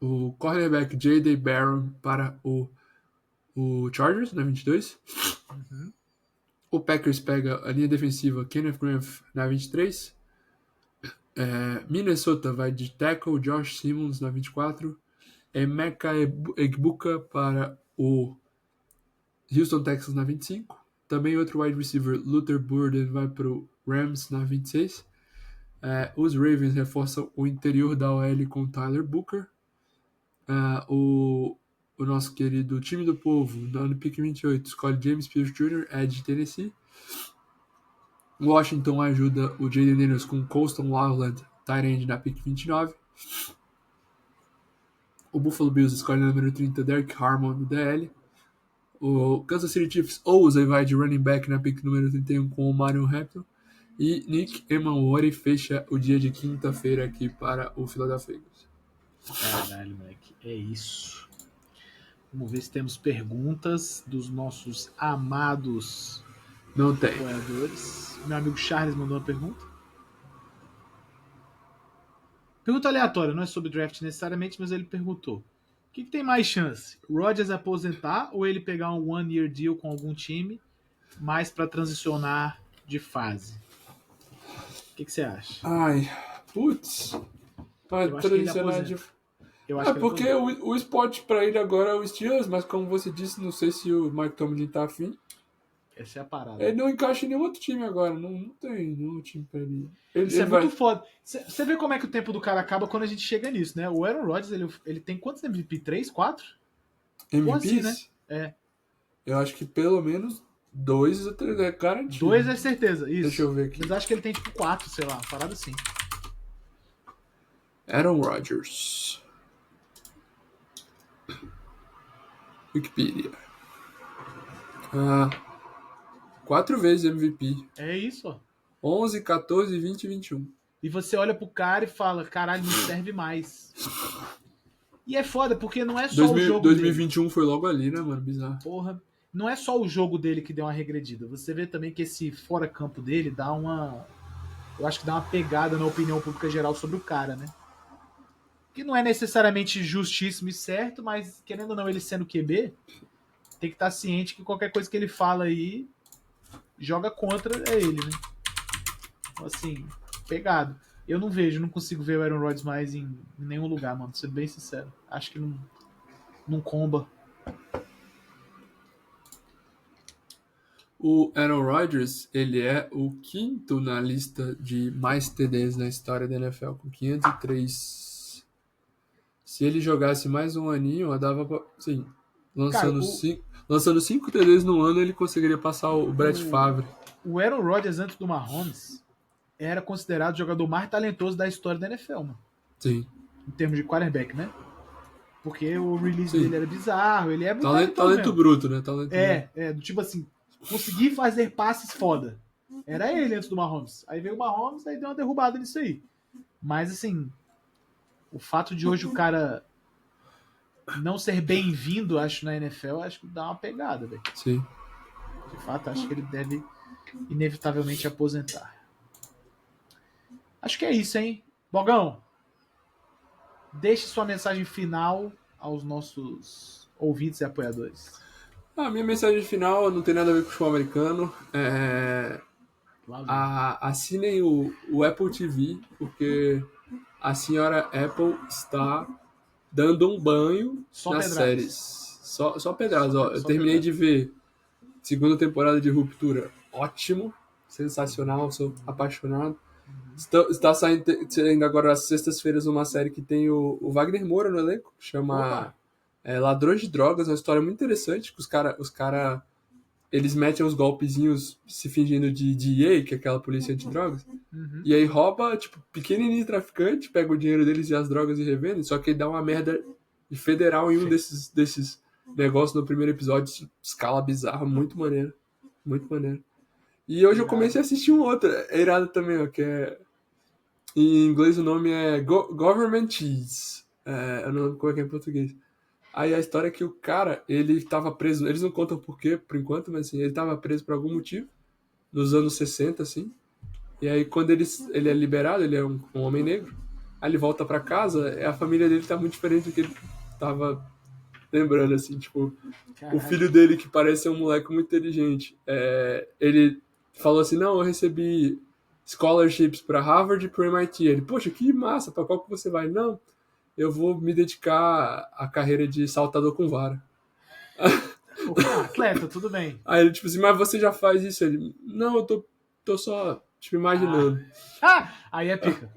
O cornerback J.D. Barron para o Chargers, na 22. Uhum. O Packers pega a linha defensiva Kenneth Grant, na 23. Minnesota vai de tackle Josh Simmons, na 24. Emeka Egbuka para o Houston Texans, na 25. Também outro wide receiver, Luther Burden, vai para o Rams, na 26. Os Ravens reforçam o interior da OL com Tyler Booker. O nosso querido time do povo, no pick 28, escolhe James Pierce Jr., edge de Tennessee. Washington ajuda o Jaden Daniels com Colston Loveland, tight end, na pick 29. O Buffalo Bills escolhe o número 30, Derek Harmon, do DL. O Kansas City Chiefs ousa e vai de running back na pick número 31 com o Marion Hampton. E Nick Emanwori fecha o dia de quinta-feira aqui para o Philadelphia Eagles. Caralho, moleque. É isso. Vamos ver se temos perguntas dos nossos amados Não tem. apoiadores. Meu amigo Charles mandou uma pergunta. Pergunta aleatória, não é sobre draft necessariamente, mas ele perguntou: o que tem mais chance? Rodgers aposentar ou ele pegar um one-year deal com algum time, mais para transicionar de fase? O que você acha? Ai, putz. Eu acho que ele aposenta. Eu acho que ele Porque aposenta. o spot pra ele agora é o Steelers, mas como você disse, não sei se o Mike Tomlin tá afim. Essa é a parada. Ele não encaixa em nenhum outro time agora, não tem nenhum time pra ele. Isso é Ele muito vai. foda. Você vê como é que o tempo do cara acaba quando a gente chega nisso, né? O Aaron Rodgers, ele tem quantos MVP? 3, 4? Ou assim, né? MVPs? É. Eu acho que pelo menos 2 ou 3 é garantido. 2 é certeza, Deixa isso. eu ver aqui. Mas acho que ele tem tipo 4, sei lá, uma parada assim. Aaron Rodgers. Wikipedia. 4 vezes MVP. É isso, ó. 11, 14, 20 e 21. E você olha pro cara e fala, caralho, não serve mais. E é foda, porque não é só o jogo dele. 2021 foi logo ali, né, mano? Bizarro. Porra. Não é só o jogo dele que deu uma regredida. Você vê também que esse fora-campo dele dá uma. Eu acho que dá uma pegada na opinião pública geral sobre o cara, né? Que não é necessariamente justíssimo e certo, mas querendo ou não, ele sendo QB, tem que estar ciente que qualquer coisa que ele fala aí joga contra é ele, né? Então, assim, pegado. Eu não vejo, não consigo ver o Aaron Rodgers mais em nenhum lugar, mano. Sendo bem sincero. Acho que não comba. O Aaron Rodgers, ele é o quinto na lista de mais TDs na história da NFL, com 503. Se ele jogasse mais um aninho, dava pra... Sim, Cara, lançando 5 TDs no ano, ele conseguiria passar o Brett Favre. o Aaron Rodgers, antes do Mahomes, era considerado o jogador mais talentoso da história da NFL, mano. Sim. Em termos de quarterback, né? Porque o release Sim. dele era bizarro, ele é muito Talento mesmo. bruto, né? Talento do tipo assim, conseguir fazer passes foda. Era ele antes do Mahomes. Aí veio o Mahomes, aí deu uma derrubada nisso aí. Mas assim, o fato de hoje o cara não ser bem-vindo, acho, na NFL, acho que dá uma pegada, velho. Sim. De fato, acho que ele deve inevitavelmente aposentar. Acho que é isso, hein? Bogão, deixe sua mensagem final aos nossos ouvintes e apoiadores. A minha mensagem final não tem nada a ver com o futebol americano. Assinem o Apple TV, porque a senhora Apple está dando um banho Só nas pedradas. séries. Só pedradas. Ó. Eu Só terminei pedradas. de ver segunda temporada de Ruptura. Ótimo. Sensacional. Sou apaixonado. Está saindo agora às sextas-feiras uma série que tem o Wagner Moura no elenco, que chama Ladrões de Drogas. É uma história muito interessante, que os cara eles metem uns golpezinhos se fingindo de DEA, que é aquela polícia antidrogas, e aí rouba, tipo, pequenininho traficante, pega o dinheiro deles e as drogas e revende, só que ele dá uma merda de federal em um desses negócios no primeiro episódio, escala bizarra, muito maneiro. Muito maneiro. E hoje eu comecei a assistir um outro, é irado também, ó, que é... Em inglês o nome é Government Cheese. Eu não lembro como é que é em português. Aí a história é que o cara, ele tava preso, eles não contam porquê, por enquanto, mas assim, ele tava preso por algum motivo, nos anos 60, assim. E aí quando ele é liberado, ele é um homem negro, aí ele volta pra casa, a família dele tá muito diferente do que ele tava lembrando, assim, tipo... Caralho. O filho dele, que parece ser um moleque muito inteligente, ele falou assim, não, eu recebi scholarships pra Harvard e pro MIT. Ele, poxa, que massa, pra qual que você vai? Não, eu vou me dedicar à carreira de saltador com vara. Atleta, tudo bem. Aí ele, tipo assim, mas você já faz isso? Ele, não, eu tô só, tipo, imaginando. Aí é pica.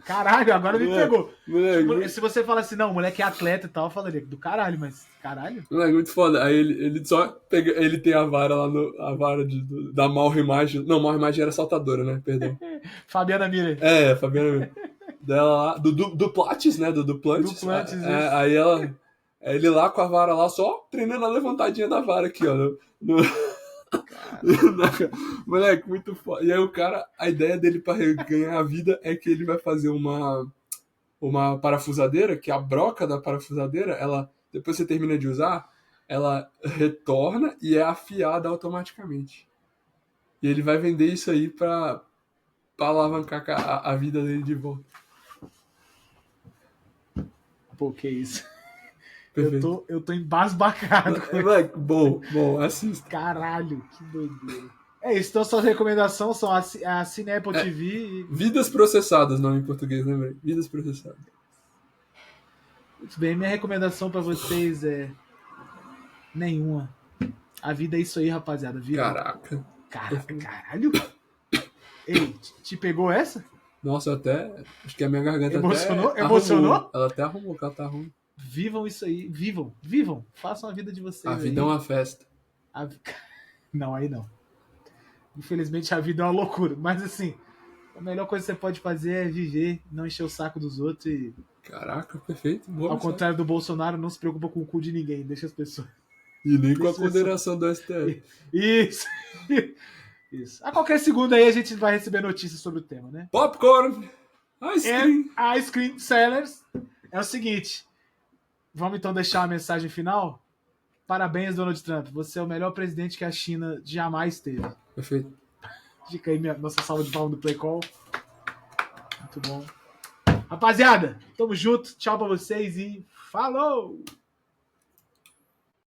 Caralho, agora me pegou. Moleque. Se você fala assim, não, o moleque é atleta e tal, eu falaria do caralho, mas caralho. Moleque, muito foda. Aí ele só pega, ele tem a vara lá, a vara da Mauro Imagem. Não, Mauro Imagem era saltadora, né? Perdão. Fabiana Miller. Fabiana Miller. Dela lá, do Plates, né? Do Plantes. Aí ele lá com a vara lá, só treinando a levantadinha da vara aqui, ó. Moleque, muito foda. E aí o cara, a ideia dele pra ganhar a vida é que ele vai fazer uma parafusadeira, que a broca da parafusadeira, ela, depois que você termina de usar, ela retorna e é afiada automaticamente. E ele vai vender isso aí pra alavancar a vida dele de volta. Pô, que isso. Eu tô embasbacado. Bom, assista. Caralho, que doideira. É isso, então suas recomendações são a Cine Apple TV. Vidas Processadas, nome em português, lembrei. Vidas Processadas. Muito bem, minha recomendação pra vocês é nenhuma. A vida é isso aí, rapaziada. Vida. Caraca. Caralho. Ei, te pegou essa? Nossa, até. Acho que a minha garganta Emocionou? até. Emocionou? Arrumou. Ela até arrumou, que ela tá ruim. Vivam isso aí. Vivam. Façam a vida de vocês. A vida aí. é uma festa. A... Não, aí não. Infelizmente a vida é uma loucura. Mas assim, a melhor coisa que você pode fazer é viver, não encher o saco dos outros e. Caraca, perfeito. Boa Ao mensagem. contrário do Bolsonaro, não se preocupa com o cu de ninguém. Deixa as pessoas. E nem com a Deixa as condenação do STF. Isso. Isso. A qualquer segundo aí a gente vai receber notícias sobre o tema, né? Popcorn! Ice cream! Ice Cream Sellers. É o seguinte. Vamos então deixar a mensagem final? Parabéns, Donald Trump. Você é o melhor presidente que a China jamais teve. Perfeito. Fica aí nossa salva de palmas do Play Call. Muito bom. Rapaziada, tamo junto. Tchau pra vocês e falou!